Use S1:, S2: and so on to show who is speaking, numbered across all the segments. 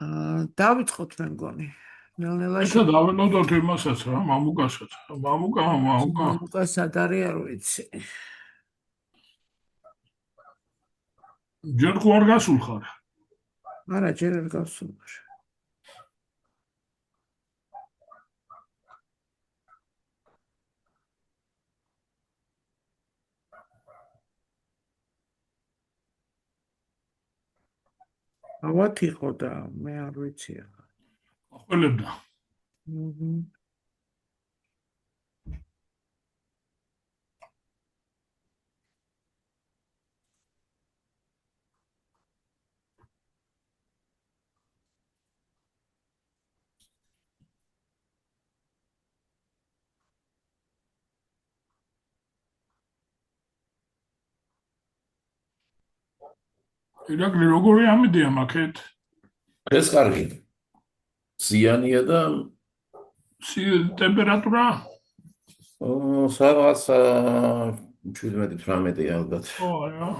S1: დავიწყოთ მე მგონი. ნელ-ნელა
S2: ესა დავენოდოთ იმასაც რა, მამუკასაც. მამუკა.
S1: მამუკასად არის არ ვიცი.
S2: ჯერ ხო არ გასულხარ?
S1: არა, ჯერ არ გავსულხარ. ავათ იყო და მე არ ვიცი ახლა.
S2: ახველებდა. ირაკლი როგორი ამიდია მაქეთ?
S3: ეს კარგი. ზიანია და
S2: ტემპერატურა?
S3: სადღაც 17-18 ალბათ.
S2: რა.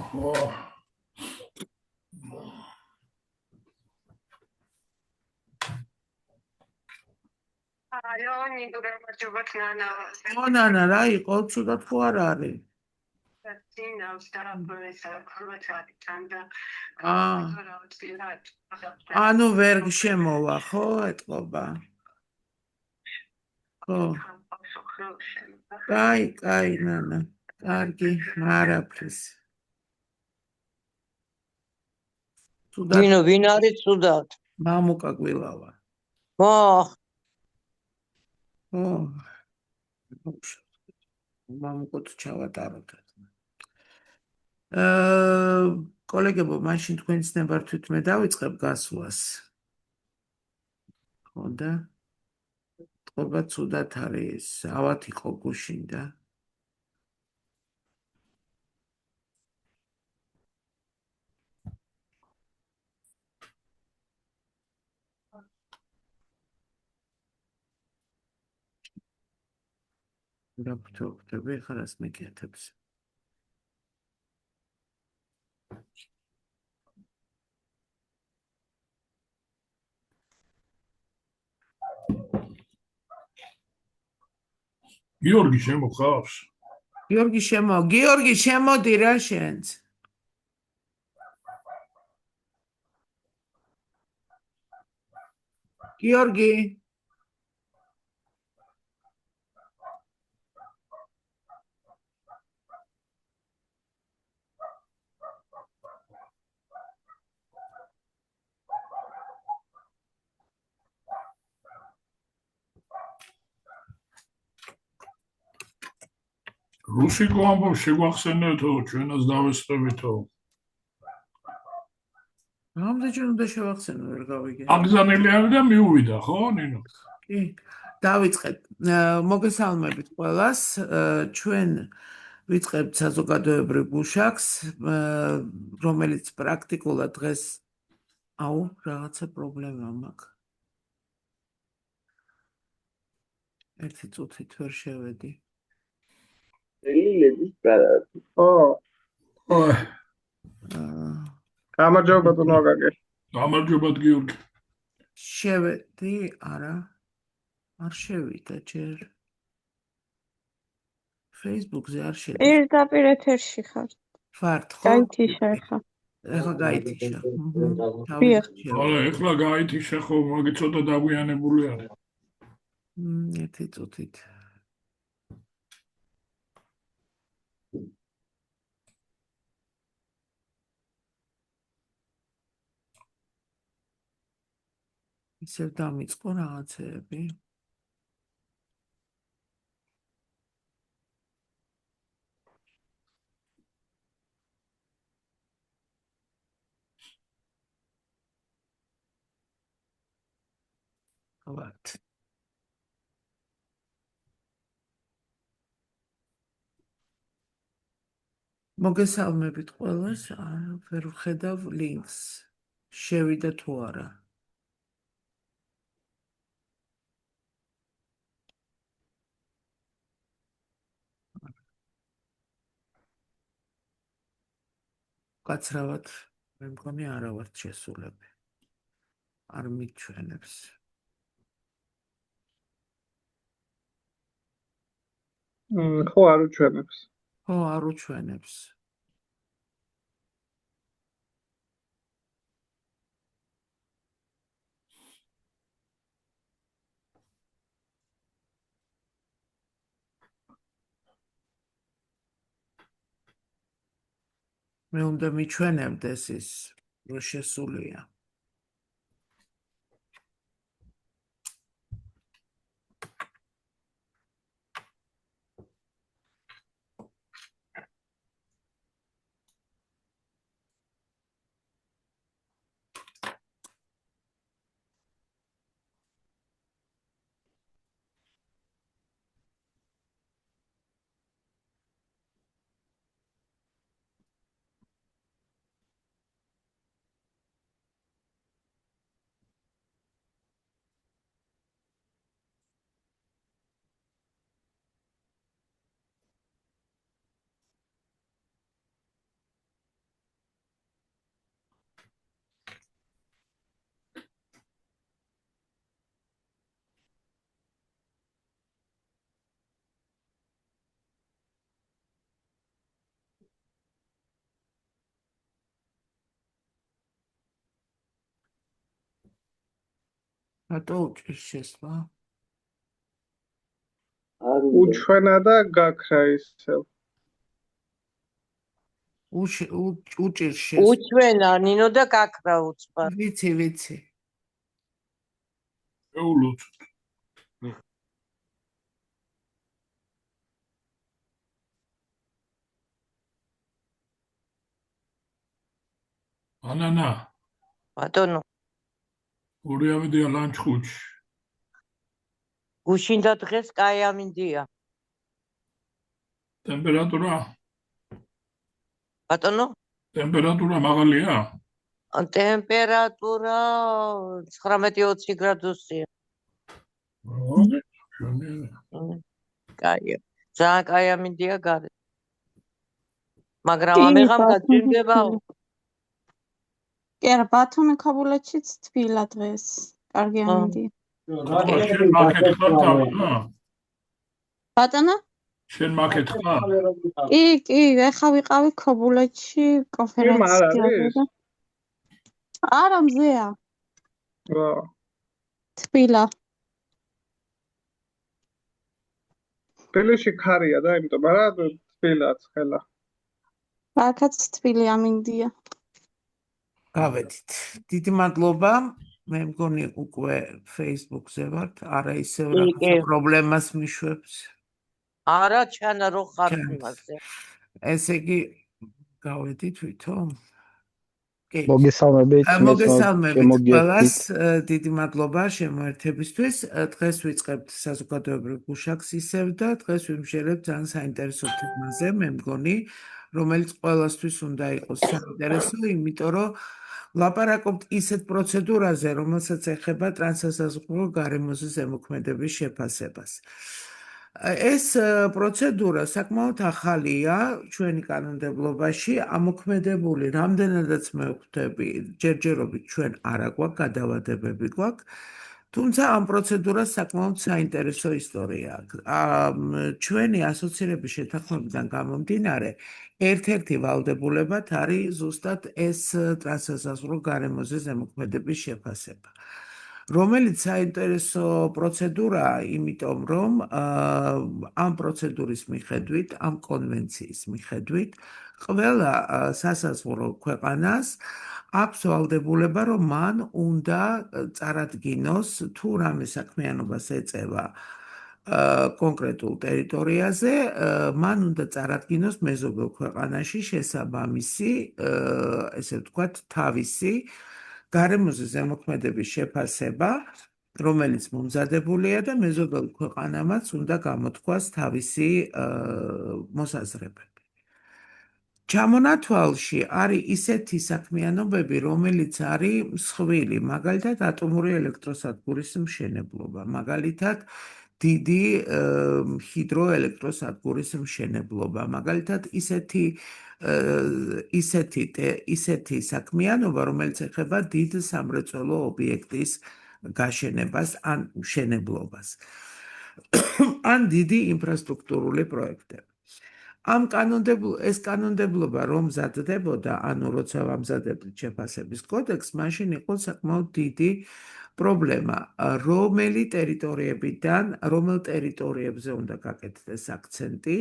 S1: ნანა რა იყო, ცუდად ხო არ არის? ანუ ვერ შემოვა, ხო, ეთყობა? ხო. კაი, ნანა. კარგი, არაფრის.
S4: ვინ არის ცუდად?
S1: მამუკა გვილავა. მამუკოთ ჩავატაროთ. კოლეგებო, მაშინ თქვენ ცნებართვით მე დავიწყებ გასვლას. ხო და თქობა ცუდად არის, ავათ იყო გუშინ და რა ფთობ ხარას მეკეთებს.
S2: გიორგი შემოხავს?
S1: გიორგი შემოდი რა შენც. გიორგი
S2: რუსიკო ამბობ შეგვახსენეთო, ჩვენაც დავესწრებითო.
S1: რამდენჯერ უნდა შევახსენო, ვერ გავიგე.
S2: აგზანელი არის და მიუვიდა, ხო, ნინო?
S1: კი, დავიწყეთ. მოგესალმებით ყველას. ჩვენ ვიწყებთ საზოგადოებრივ გუშაკს, რომელიც პრაქტიკულად დღეს რაღაცა პრობლემა მაქვს. ერთი წუთით ვერ შევედი.
S5: ლილების ბრატი. გამარჯობა თუნოგაგე.
S2: გამარჯობა გიორგი.
S1: შევედი, არა. არ შევიდა ჯერ. Facebook-ზე არ შედი.
S4: პირდაპირ ეთერში ხარ.
S1: ვართ, ხო?
S4: გაითიშა ხა.
S1: ეხლა გაითიშა.
S2: ეხლა გაითიშა ხო, მაგე ცოტა დაგვიანებული არის.
S1: ერთი წუთით. ისევ დამიწყო რაღაცეები. ვართ. მოგესალმებით ყველას, ვერ ვხედავ ლინკს. შევიდა თუ არა. კაცრავად, მე მგონი არა ვართ შესულები. არ მიჩვენებს.
S5: ხო არ უჩვენებს.
S1: ხო, არ უჩვენებს. მე უნდა მიჩვენებდეს ის, რომ შესულია. რატო უჭირს შესვლა?
S5: უჩვენა და გაქრა ისევ.
S1: უჭირს შესვლა.
S4: უჩვენა ნინო და გაქრა უცბა.
S1: ვიცი.
S2: ეულოთ. ანანა,
S4: ბატონო,
S2: ორი ამიდია ლანჩხუთში.
S4: გუშინდა დღეს კაი ამინდია.
S2: ტემპერატურა?
S4: ბატონო,
S2: ტემპერატურა მაღალია?
S4: ტემპერატურა 19-20 გრადუსია. კაია. ძალიან კაი ამინდია გარე. მაგრამ ამიღამ გაჭირდებაო.
S6: კი არა, ბათუმი ქობულეთშიც თბილა დღეს. კარგი ამინდია.
S2: შენ მაკეთ ხარ თავი,
S6: ბატონო?
S2: შენ მაკეთ ხარ?
S6: კი, ეხა ვიყავი ქობულეთში კონფერენციაში. არა, მზეა. თბილა.
S5: თბილისში ქარია და იმიტომ, მაგრამ თბილაც ხელა.
S6: აქაც თბილი ამინდია.
S1: გავედით. დიდი მადლობა. მე მგონი უკვე Facebook-ზე ვართ, არა ისევ რაღაცა პრობლემას მიშვებს.
S4: არა, ჩანა რო ხარ იმაზე.
S1: ესე იგი გავედით თვითონ?
S7: მოგესალმებით
S1: ყველას, დიდი მადლობა შემოერთებისთვის. დღეს ვიწყებთ საზოგადოებრივ გუშაკს ისევ და დღეს ვიმსჯერებთ ძალიან საინტერესო თემაზე, მე მგონი, რომელიც ყველასთვის უნდა იყოს საინტერესო, იმიტომ რომ ლაპარაკობთ ისეთ პროცედურაზე, რომელსაც ეხება ტრანსსაზღვრო გარემოზე ზემოქმედების შეფასებას. ეს პროცედურა საკმაოდ ახალია ჩვენი კანონმდებლობაში, ამოქმედებული რამდენადაც მე ვხვდები, ჯერჯერობით ჩვენ არა გვაქვს, გადავადებები გვაქვს, თუმცა ამ პროცედურას საკმაოდ საინტერესო ისტორია აქვს. ჩვენი ასოცირების შეთანხმებიდან გამომდინარე, ერთ-ერთი ვალდებულებად არის ზუსტად ეს ტრანსსაზღვრო გარემოზე ზემოქმედების შეფასება. რომელიც საინტერესო პროცედურაა, იმიტომ რომ ამ პროცედურის მიხედვით, ამ კონვენციის მიხედვით, ყველა სასაზღვრო ქვეყანას აქვს ვალდებულება, რომ მან უნდა წარადგინოს თუ რამე საქმიანობას ეწევა კონკრეტულ ტერიტორიაზე, მან უნდა წარადგინოს მეზობელ ქვეყანაში შესაბამისი, ესე ვთქვათ, თავისი გარემოზე ზემოქმედების შეფასება, რომელიც მომზადებულია და მეზობელ ქვეყანამაც უნდა გამოთქვას თავისი მოსაზრებები. ჩამონათვალში არის ისეთი საქმიანობები, რომელიც არის მსხვილი, მაგალითად ატომური ელექტროსადგურის მშენებლობა, მაგალითად დიდი ჰიდროელექტროსადგურის მშენებლობა, მაგალითად ისეთი ისეთი საქმიანობა, რომელიც ეხება დიდ სამრეწველო ობიექტის გაშენებას ან მშენებლობას ან დიდი ინფრასტრუქტურული პროექტები. ეს კანონმდებლობა რომ მზადდებოდა, ანუ როცა ვამზადებდით შეფასების კოდექსს, მაშინ იყო საკმაოდ დიდი პრობლემა, რომელ ტერიტორიებზე უნდა გაკეთდეს აქცენტი,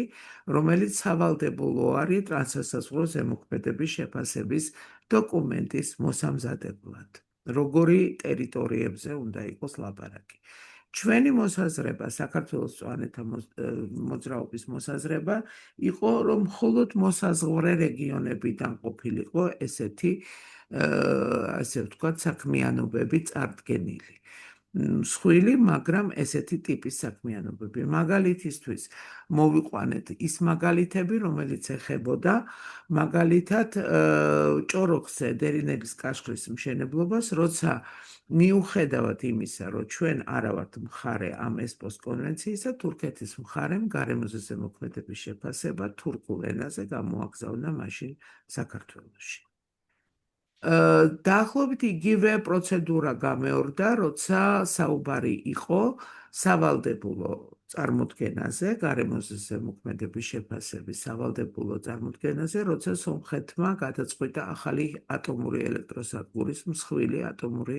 S1: რომელიც სავალდებულო არის ტრანსსასაზღვრო ზემოქმედების შეფასების დოკუმენტის მოსამზადებლად. Როგორი ტერიტორიებზე უნდა იყოს ლაპარაკი. ჩვენი მოსაზრება, საქართველოს მწვანეთა მოძრაობის მოსაზრება იყო, რომ მხოლოდ მოსაზღვრე რეგიონებიდან ყოფილიყო ესეთი, ასე ვთქვათ, საქმიანობები წარდგენილი. მსხვილი, მაგრამ ესეთი ტიპის საქმიანობები. მაგალითისთვის მოვიყვანეთ ის მაგალითები, რომელიც ეხებოდა მაგალითად ჭოროხზე დერინელის კაშხლის მშენებლობას, როცა მიუხედავად იმისა, რომ ჩვენ არა ვართ მხარე ამ ესპოს კონვენციისა, თურქეთის მხარემ გარემოზე ზემოქმედების შეფასება თურქულ ენაზე გამოაგზავნა მაშინ საქართველოში. დაახლოებით იგივე პროცედურა გამეორდა, როცა საუბარი იყო სავალდებულო წარმოდგენაზე, გარემოზე ზემოქმედების შეფასების სავალდებულო წარმოდგენაზე, როცა სომხეთმა გადაწყვიტა ახალი ატომური ელექტროსადგურის, მსხვილი ატომური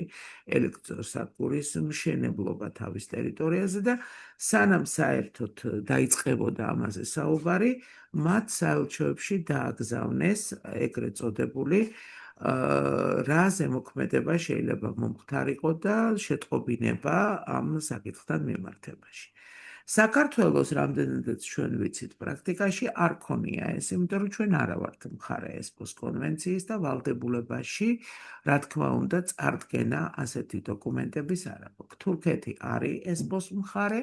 S1: ელექტროსადგურის მშენებლობა თავის ტერიტორიაზე და სანამ საერთოდ დაიწყებოდა ამაზე საუბარი, მათ საელჩოებში დააგზავნეს ეგრეთ წოდებული რა ზემოქმედება შეიძლება მომხდარიყო და შეტყობინება ამ საკითხთან მიმართებაში. საქართველოს რამდენადაც ჩვენ ვიცით პრაქტიკაში არ ქონია ეს, იმიტომ რომ ჩვენ არა ვართ მხარე ესპოს კონვენციის და ვალდებულებაში, რა თქმა უნდა, წარდგენა ასეთი დოკუმენტების არ აქვს. თურქეთი არის ესპოს მხარე,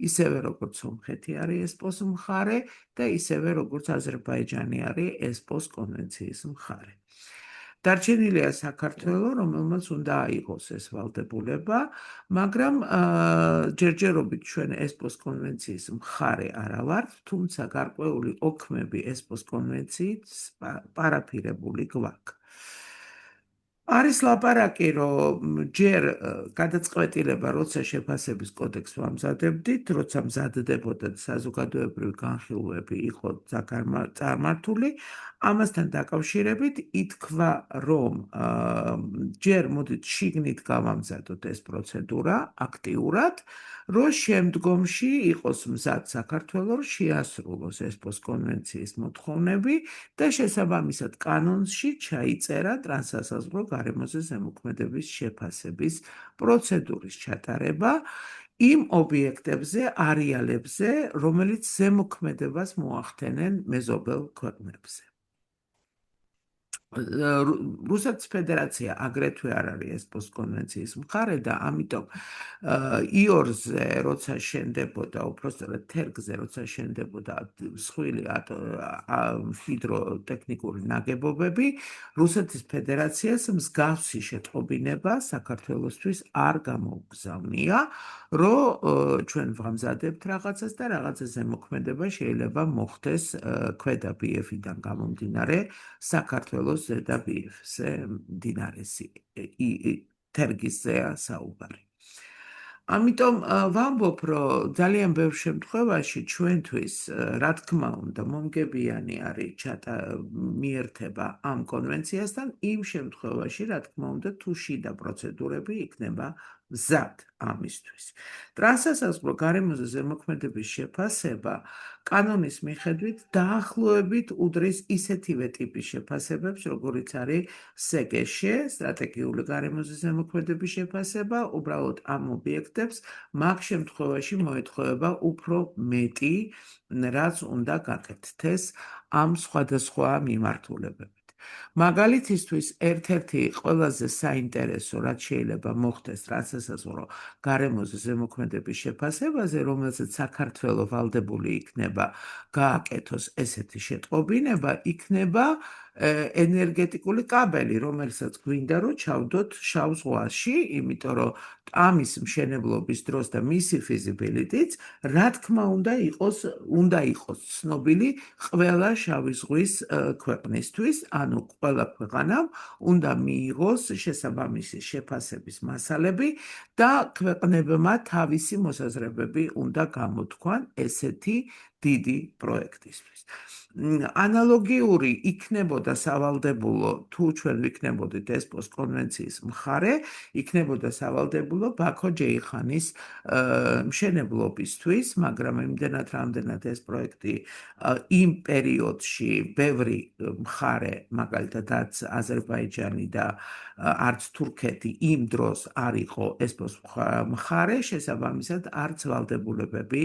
S1: ისევე როგორც სომხეთი არის ესპოს მხარე და ისევე როგორც აზერბაიჯანი არის ესპოს კონვენციის მხარე. დარჩენილია საქართველო, რომელმაც უნდა აიღოს ეს ვალდებულება, მაგრამ ჯერჯერობით ჩვენ ესპოს კონვენციის მხარე არა ვართ, თუმცა გარკვეული ოქმები ესპოს კონვენციით პარაფირებული გვაქვს. არის ლაპარაკი, რომ ჯერ გადაწყვეტილება, როცა შეფასების კოდექსს ვამზადებდით, როცა მზადდებოდა საზოგადოებრივი განხილვები იყო წარმართული, ამასთან დაკავშირებით ითქვა, რომ ჯერ მოდით შიგნით გავამზადოთ ეს პროცედურა აქტიურად, რომ შემდგომში იყოს მზად საქართველოს შეასრულოს ესპოს კონვენციის მოთხოვნები და შესაბამისად კანონში ჩაიწერა ტრანსსასაზღვრო გარემოზე ზემოქმედების შეფასების პროცედურის ჩატარება იმ ობიექტებზე, არეალებზე, რომელიც ზემოქმედებას მოახდენენ მეზობელ ქვეყნებზე. რუსეთის ფედერაცია აგრეთვე არ არის ესპოს კონვენციის მხარე და ამიტომ იორზე, როცა შენდებოდა, უпростоრად თერგზე, როცა შენდებოდა მსხვილი ჰიდროტექნიკური ნაგებობები, რუსეთის ფედერაციას მსგავსი შეტყობინება საქართველოსთვის არ გამოუგზავნია, რომ ჩვენ ვამზადებთ რაღაცას და რაღაცა ზემოქმედება შეიძლება მოხდეს ქვედა ბიეფიდან გამომდინარე საქართველოს ზედა ბიეფზე მდინარესი თერგისზეა საუბარი. ამიტომ ვამბობ, რომ ძალიან ბევრ შემთხვევაში ჩვენთვის, რა თქმა უნდა, მომგებიანი არის მიერთება ამ კონვენციასთან, იმ შემთხვევაში, რა თქმა უნდა, თუ შიდა პროცედურები იქნება მზად ამისთვის. ტრანსსასაზღვრო გარემოზე ზემოქმედების შეფასება კანონის მიხედვით დაახლოებით უდრის ისეთივე ტიპის შეფასებებს, როგორიც არის სეგეშე, სტრატეგიული გარემოზე ზემოქმედების შეფასება, უბრალოდ ამ ობიექტებს მაგ შემთხვევაში მოეთხოვება უფრო მეტი, რაც უნდა გაკეთდეს ამ სხვადასხვა მიმართულებებით. მაგალითისთვის ერთ-ერთი ყველაზე საინტერესო, რაც შეიძლება მოხდეს ტრანსსასაზღვრო გარემოზე ზემოქმედების შეფასებაზე, რომელსაც საქართველოს ვალდებული იქნება გააკეთოს ესეთი შეტყობინება, იქნება ენერგეტიკული კაბელი, რომელსაც გვინდა რომ ჩავდოთ შავ ზღვაში, იმიტომ რომ ამის მშენებლობის დროს და მისი feasibility-ც რა თქმა უნდა იყოს ცნობილი ყველა შავი ზღვის ქვეყნისთვის, ანუ ყველა ქვეყანამ უნდა მიიღოს შესაბამისი შეფასების მასალები და ქვეყნებმა თავისი მოსაზრებები უნდა გამოთქვან ესეთი დიდი პროექტისთვის. ანალოგიური იქნებოდა სავალდებულო, თუ ჩვენ ვიქნებოდით ესპოს კონვენციის მხარე, იქნებოდა სავალდებულო ბაქო-ჯეიხანის მშენებლობისთვის, მაგრამ იმდენად რამდენად ეს პროექტი იმ პერიოდში ბევრი მხარე, მაგალითად აზერბაიჯანი და არც თურქეთი იმ დროს არ იყო ესპოს მხარე, შესაბამისად არც ვალდებულებები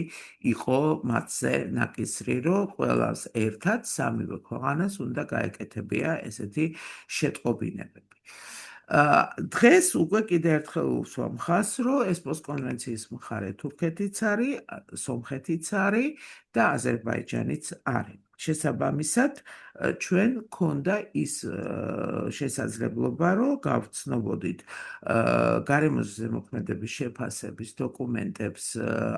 S1: იყო მათზე ნაკისრი, რომ ყველას ერთად სამივე ქვეყანას უნდა გაეკეთებია ესეთი შეტყობინებები. დღეს უკვე კიდე ერთხელ უსვა მხას, რომ ესპოს კონვენციის მხარე თურქეთიც არის, სომხეთიც არის და აზერბაიჯანიც არის. შესაბამისად, ჩვენ გქონდა ის შესაძლებლობა, რომ გავცნობოდით გარემოს ზემოქმედების შეფასების დოკუმენტებს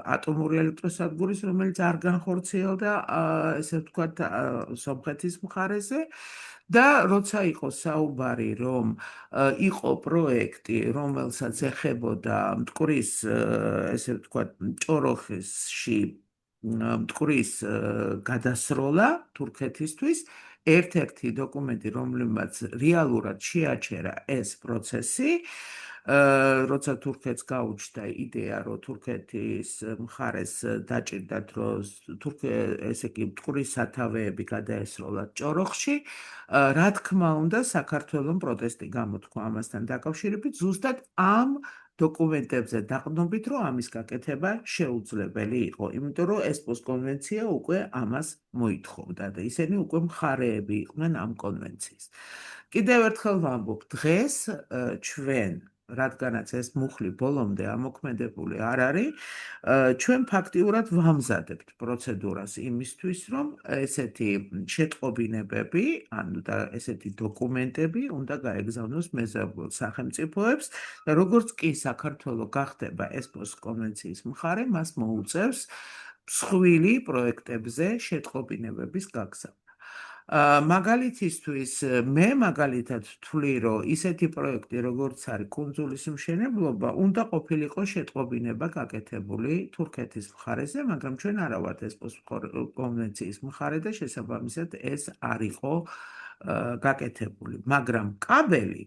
S1: ატომური ელექტროსადგურის, რომელიც არ განხორციელდა, ესე ვთქვათ, სომხეთის მხარეზე. და როცა იყო საუბარი, რომ იყო პროექტი, რომელსაც ეხებოდა მტკვრის, ესე ვთქვათ, ჭოროხისში მტკვრის გადასროლა თურქეთისთვის, ერთ-ერთი დოკუმენტი, რომელმაც რეალურად შეაჩერა ეს პროცესი, როცა თურქეთს გაუჩნდა იდეა, რომ თურქეთის მხარეს დაჭირდათ, რომ ესე იგი მტკვრის სათავეები გადაესროლათ ჭოროხში, რა თქმა უნდა, საქართველოს პროტესტი გამოთქვა ამასთან დაკავშირებით, ზუსტად ამ დოკუმენტებზე დაყრდნობით, რომ ამის გაკეთება შეუძლებელი იყო, იმიტომ რომ ესპოს კონვენცია უკვე ამას მოითხოვდა და ისინი უკვე მხარეები იყვნენ ამ კონვენციის. კიდევ ერთხელ ვამბობ, დღეს ჩვენ რადგანაც ეს მუხლი ბოლომდე ამოქმედებული არ არის, ჩვენ ფაქტიურად ვამზადებთ პროცედურას იმისთვის, რომ ესეთი შეტყობინებები, ანუ და ესეთი დოკუმენტები უნდა გაეგზავნოს მეზობელ სახელმწიფოებს და როგორც კი საქართველო გახდება ესპოს კონვენციის მხარე, მას მოუწევს მსხვილი პროექტებზე შეტყობინებების გაგზავნა. მაგალითისთვის მე მაგალითად ვთვლი, რომ ისეთი პროექტი, როგორც არის კუნძულის მშენებლობა, უნდა ყოფილიყო შეტყობინება გაკეთებული თურქეთის მხარეზე, მაგრამ ჩვენ არა ვართ ესპოს კონვენციის მხარე და შესაბამისად ეს არ იყო გაკეთებული, მაგრამ კაბელი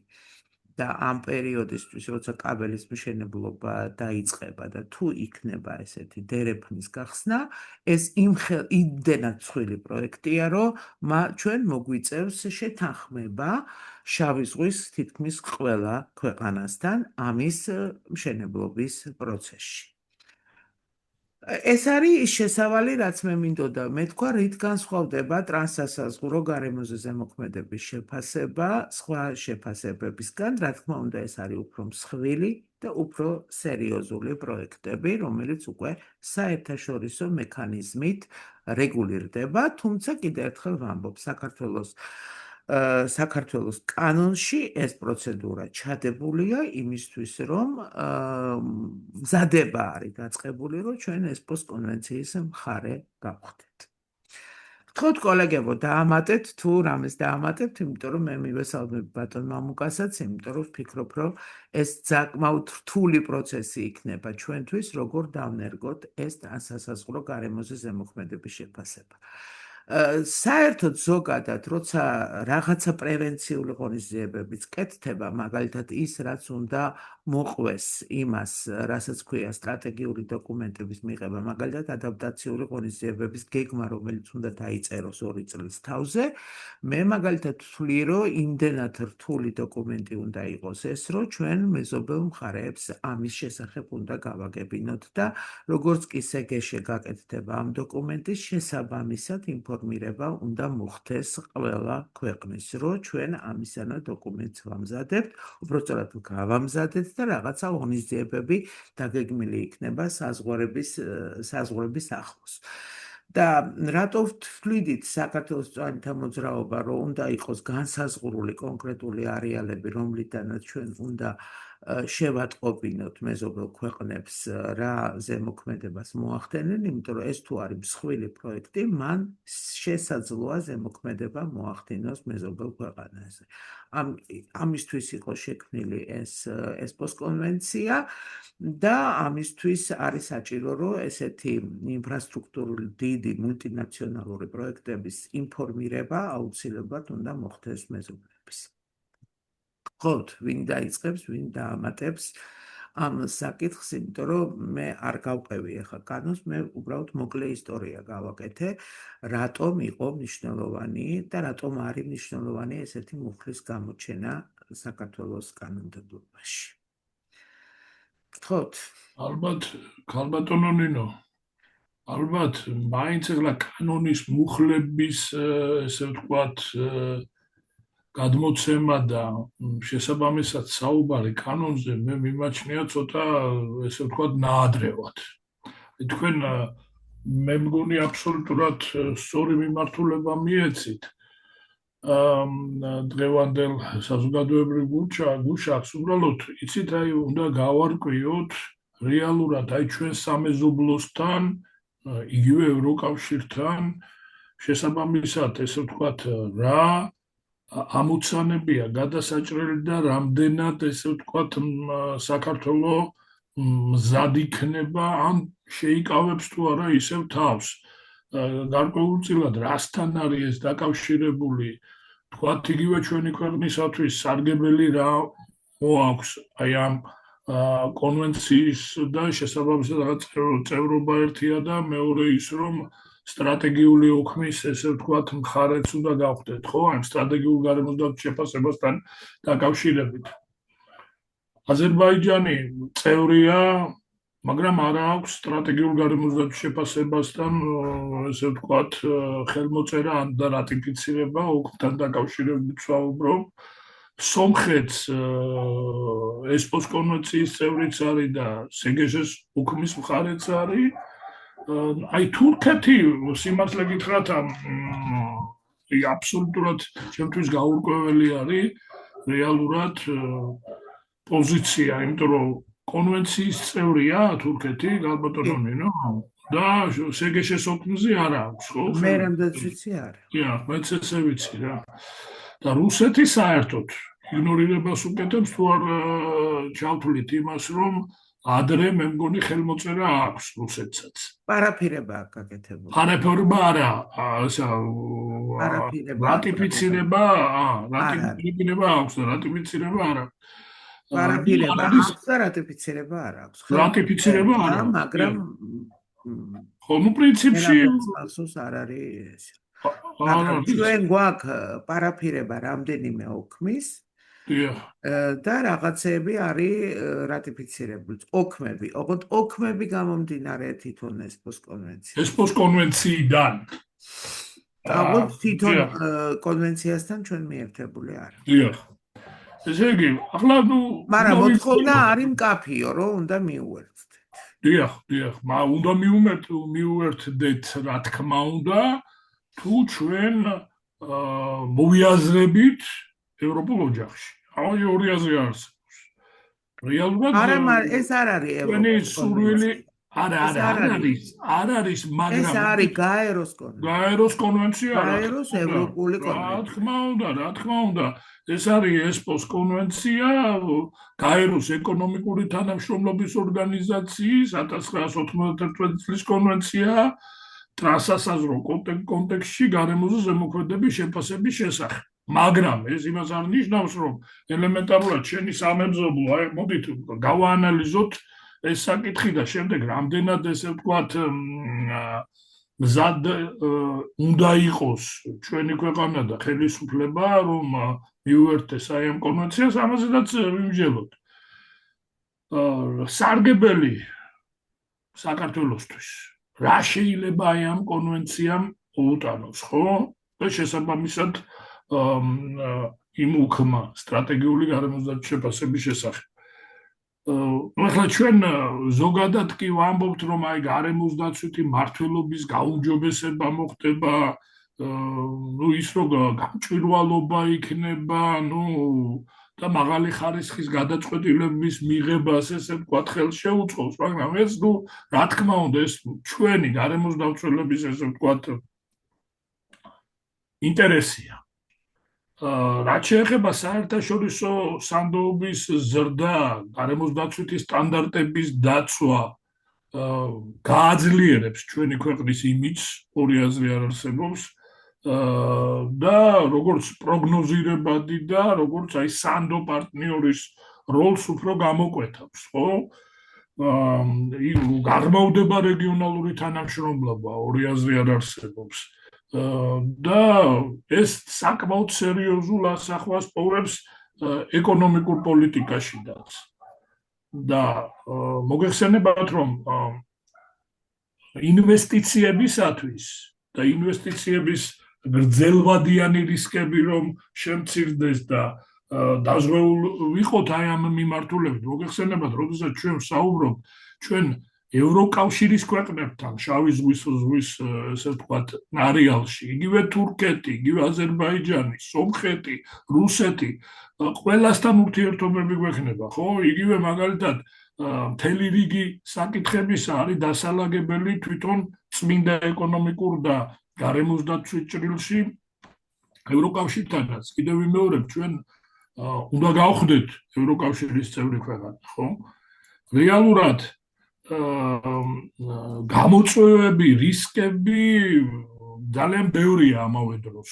S1: და ამ პერიოდისთვის, როცა კაბელის მშენებლობა დაიწყება და თუ იქნება ესეთი დერეფნის გახსნა, ეს იმდენად მსხვილი პროექტია, რომ ჩვენ მოგვიწევს შეთანხმება შავი ზღვის თითქმის ყველა ქვეყანასთან ამის მშენებლობის პროცესში. ეს არის შესავალი, რაც მე მინდოდა მეთქვა, რით განსხვავდება ტრანსსასაზღვრო გარემოზე ზემოქმედების შეფასება სხვა შეფასებებისგან, რა თქმა უნდა, ეს არის უფრო მსხვილი და უფრო სერიოზული პროექტები, რომელიც უკვე საერთაშორისო მექანიზმით რეგულირდება, თუმცა კიდევ ერთხელ ვამბობ, საქართველოს კანონში ეს პროცედურა ჩადებულია იმისთვის, რომ მზადება არის დაწყებული, რომ ჩვენ ესპოს კონვენციის მხარე გავხდეთ. გთხოვთ კოლეგებო, დაამატეთ თუ რამეს დაამატებთ, იმიტომ რომ მე მივესალმებ ბატონ მამუკასაც, იმიტომ რომ ვფიქრობ, რომ ეს საკმაოდ რთული პროცესი იქნება ჩვენთვის, როგორ დავნერგოთ ეს ტრანსსასაზღვრო გარემოზე ზემოქმედების შეფასება. საერთოდ ზოგადად, როცა რაღაცა პრევენციული ღონისძიებებიც კეთდება, მაგალითად ის, რაც უნდა მოყვეს იმას, რასაც ქვია სტრატეგიული დოკუმენტების მიღება, მაგალითად ადაპტაციული ღონისძიებების გეგმა, რომელიც უნდა დაიწეროს 2 წლის თავზე, მე მაგალითად ვთვლი, რომ იმდენად რთული დოკუმენტი უნდა იყოს ეს, რომ ჩვენ მეზობელ მხარეებს ამის შესახებ უნდა გავაგებინოთ და როგორც კი სეგეშე გაკეთდება ამ დოკუმენტის შესაბამისად ინფორმირება უნდა მოხდეს ყველა ქვეყნის, რომ ჩვენ ამისანა დოკუმენტს ვამზადებთ, უბრალოდ გავამზადეთ და რაღაცა ღონისძიებები დაგეგმილი იქნება საზღვარების ახლოს. და რატო ვთვლიდით საქართველოს წვანთა მოძრაობა, რომ უნდა იყოს განსაზღვრული კონკრეტული არეალები, რომლიდანაც ჩვენ უნდა შევატყობინოთ მეზობელ ქვეყნებს რა ზემოქმედებას მოახდენენ, იმიტომ რომ ეს თუ არის მსხვილი პროექტი, მან შესაძლოა ზემოქმედება მოახდინოს მეზობელ ქვეყანაზე. ამისთვის იყო შექმნილი ეს ესპოს კონვენცია და ამისთვის არის საჭირო, რომ ესეთი ინფრასტრუქტურული დიდი მულტინაციონალური პროექტების ინფორმირება აუცილებლად უნდა მოხდეს მეზობლების. ხოთ, ვინ დაიწყებს, ვინ დაამატებს ამ საკითხს, იმიტომ რომ მე არ გავყევი ახლა კანონს, მე უბრალოდ მოკლე ისტორია გავაკეთე, რატომ იყო მნიშვნელოვანი და რატომ არის მნიშვნელოვანი ესეთი მუხლის გამოჩენა საქართველოს კანონმდებლობაში. გთხოვთ.
S2: ალბათ, ქალბატონო ნინო, ალბათ, მაინც ახლა კანონის მუხლების, ესე ვთქვათ, გადმოცემა და შესაბამისად საუბარი კანონზე მე მიმაჩნია ცოტა, ესე ვთქვათ, ნაადრევად. თქვენ მე მგონი აბსოლუტურად სწორი მიმართულება მიეცით. დღევანდელ საზოგადოებრივ გუშაკს უბრალოდ იცით, აი უნდა გავარკვიოთ რეალურად აი ჩვენ სამეზობლოსთან, იგივე ევროკავშირთან შესაბამისად, ესე ვთქვათ, რა ამოცანებია გადასაჭრელი და რამდენად, ესე ვთქვათ, საქართველოს მზად იქნება ან შეიკავებს თუ არა ისევ თავს. გარკვეულწილად რასთან არის ეს დაკავშირებული, თქვათ, იგივე ჩვენი ქვეყნისათვის სარგებელი რა მოაქვს აი ამ კონვენციის და შესაბამისად რაღაც წევრობა ერთია და მეორე ის, რომ სტრატეგიული ოქმის, ესე ვთქვათ, მხარეც უნდა გავხდეთ, ხო, ამ სტრატეგიულ გარემოსდაბ შეფასებასთან დაკავშირებით. აზერბაიჯანი წევრია, მაგრამ არა აქვს სტრატეგიულ გარემოსდაბ შეფასებასთან, ესე ვთქვათ, ხელმოწერა ან და რატიფიცირება ოქმთან დაკავშირებით ვსაუბრობ. სომხეთს ესპოს კონვენციის წევრიც არის და სეგეჟეს ოქმის მხარეც არის. აი თურქეთი სიმართლე გითხრათ, აბსოლუტურად ჩემთვის გაურკვეველი არის რეალურად პოზიცია, იმიტომ რომ კონვენციის წევრია თურქეთი, ქალბატონო ნინო, და სეგეჟეს ოქმზე არ აქვს, ხო?
S1: მე რამდენიც ვიცი არა.
S2: დიახ, მეც ესე ვიცი რა. და რუსეთი საერთოდ იგნორირებას უკეთებს თუ არ ჩავთვლით იმას, რომ ადრე მე მგონი ხელმოწერა აქვს რუსეთსაც.
S1: პარაფირება აქვს გაკეთებული.
S2: პარაფირება არა,
S1: რატიფიცირება
S2: რატიფიცირება აქვს და რატიფიცირება არა.
S1: პარაფირება აქვს და რატიფიცირება არ აქვს.
S2: რატიფიცირება არა,
S1: მაგრამ
S2: ხო, ნუ პრინციპში
S1: არ არის ეს. ჩვენ გვაქვს პარაფირება რამდენიმე ოქმის და რაღაცები არის რატიფიცირებული. ოქმები, ოღონდ ოქმები გამომდინარე თვითონ ესპოს კონვენციიდან.
S2: ესპოს კონვენციიდან.
S1: ოღონდ თვითონ კონვენციასთან ჩვენ მიერთებული არ.
S2: დიახ. ესე იგი, ახლა ნუ
S1: მაგრამ მოთხოვნა არის მკაფიო, რომ უნდა მიუერთდეთ.
S2: დიახ, უნდა მიუერთდეთ, რა თქმა უნდა, თუ ჩვენ მოვიაზრებით ევროპულ ოჯახში. აი ორი აზრი არსებობს. რეალურად
S1: ეს არ არის
S2: ევროპის სურვილი, არ არის, მაგრამ
S1: ეს არის
S2: გაეროს კონვენცია,
S1: გაეროს ევროპული
S2: კონვენცია. რა თქმა უნდა, ეს არის ესპოს კონვენცია, გაეროს ეკონომიკური თანამშრომლობის ორგანიზაციის 1991 წლის კონვენცია ტრანსასაზღვრო კონტექსტში გარემოზე ზემოქმედების შეფასების შესახებ. მაგრამ ეს იმას არ ნიშნავს, რომ ელემენტარულად შენი სამებზოლო, აი მოდით გავაანალიზოთ ეს საკითხი და შემდეგ რამდენად, ესე ვთქვათ, მზად უნდა იყოს ჩვენი ქვეყანა და ხელისუფლება, რომ მიუერთდეს აი ამ კონვენციას, ამაზედაც ვიმსჯელოთ. სარგებელი საქართველოსთვის რა შეიძლება აი ამ კონვენციამ უტანოს, ხო? და შესაბამისად იმ უქმმა სტრატეგიული გარემოსდაბ შეფასების შესახებ. ახლა ჩვენ ზოგადად კი ვამბობთ, რომ აი გარემოს დაცვითი მმართველობის გაუმჯობესება მოხდება, ის რომ გამჭვირვალობა იქნება, და მაღალი ხარისხის გადაწყვეტილების მიღებას ესე ვთქვათ ხელს შეუწყობს, მაგრამ ეს რა თქმა უნდა ეს ჩვენი გარემოს დამცველების ესე ვთქვათ ინტერესია. რაც შეეხება საერთაშორისო სანდოობის ზრდა, გარემოს დაცვითი სტანდარტების დაცვა გააძლიერებს ჩვენი ქვეყნის იმიჯს, ორი აზრი არ არსებობს. და როგორც პროგნოზირებადი და როგორც აი სანდო პარტნიორის როლს უფრო გამოკვეთავს, ხო? გარმოვდება რეგიონალური თანამშრომლობა, ორი აზრი არ არსებობს. და ეს საკმაოდ სერიოზულ ასახვას პოვრებს ეკონომიკურ პოლიტიკაშიდაც. და მოგეხსენებათ, რომ ინვესტიციებისათვის და ინვესტიციების გრძელვადიანი რისკები რომ შემცირდეს და დაზღვეულ ვიყოთ აი ამ მიმართულებით. მოგეხსენებათ, როდესაც ჩვენ ვსაუბრობთ ჩვენ ევროკავშირის ქვეყნებთან შავი ზღვის ესე ვთქვათ არეალში, იგივე თურქეთი, იგივე აზერბაიჯანი, სომხეთი, რუსეთი, ყველასთან ურთიერთობები გვექნება, ხო? იგივე მაგალითად მთელი რიგი საკითხებისა არის დასალაგებელი თვითონ წმინდა ეკონომიკურ და გარემოს დაცვის ჭრილში ევროკავშირთანაც. კიდევ ვიმეორებ, ჩვენ უნდა გავხდეთ ევროკავშირის წევრი ქვეყანა, ხო? რეალურად გამოწვევები, რისკები ძალიან ბევრია ამავე დროს.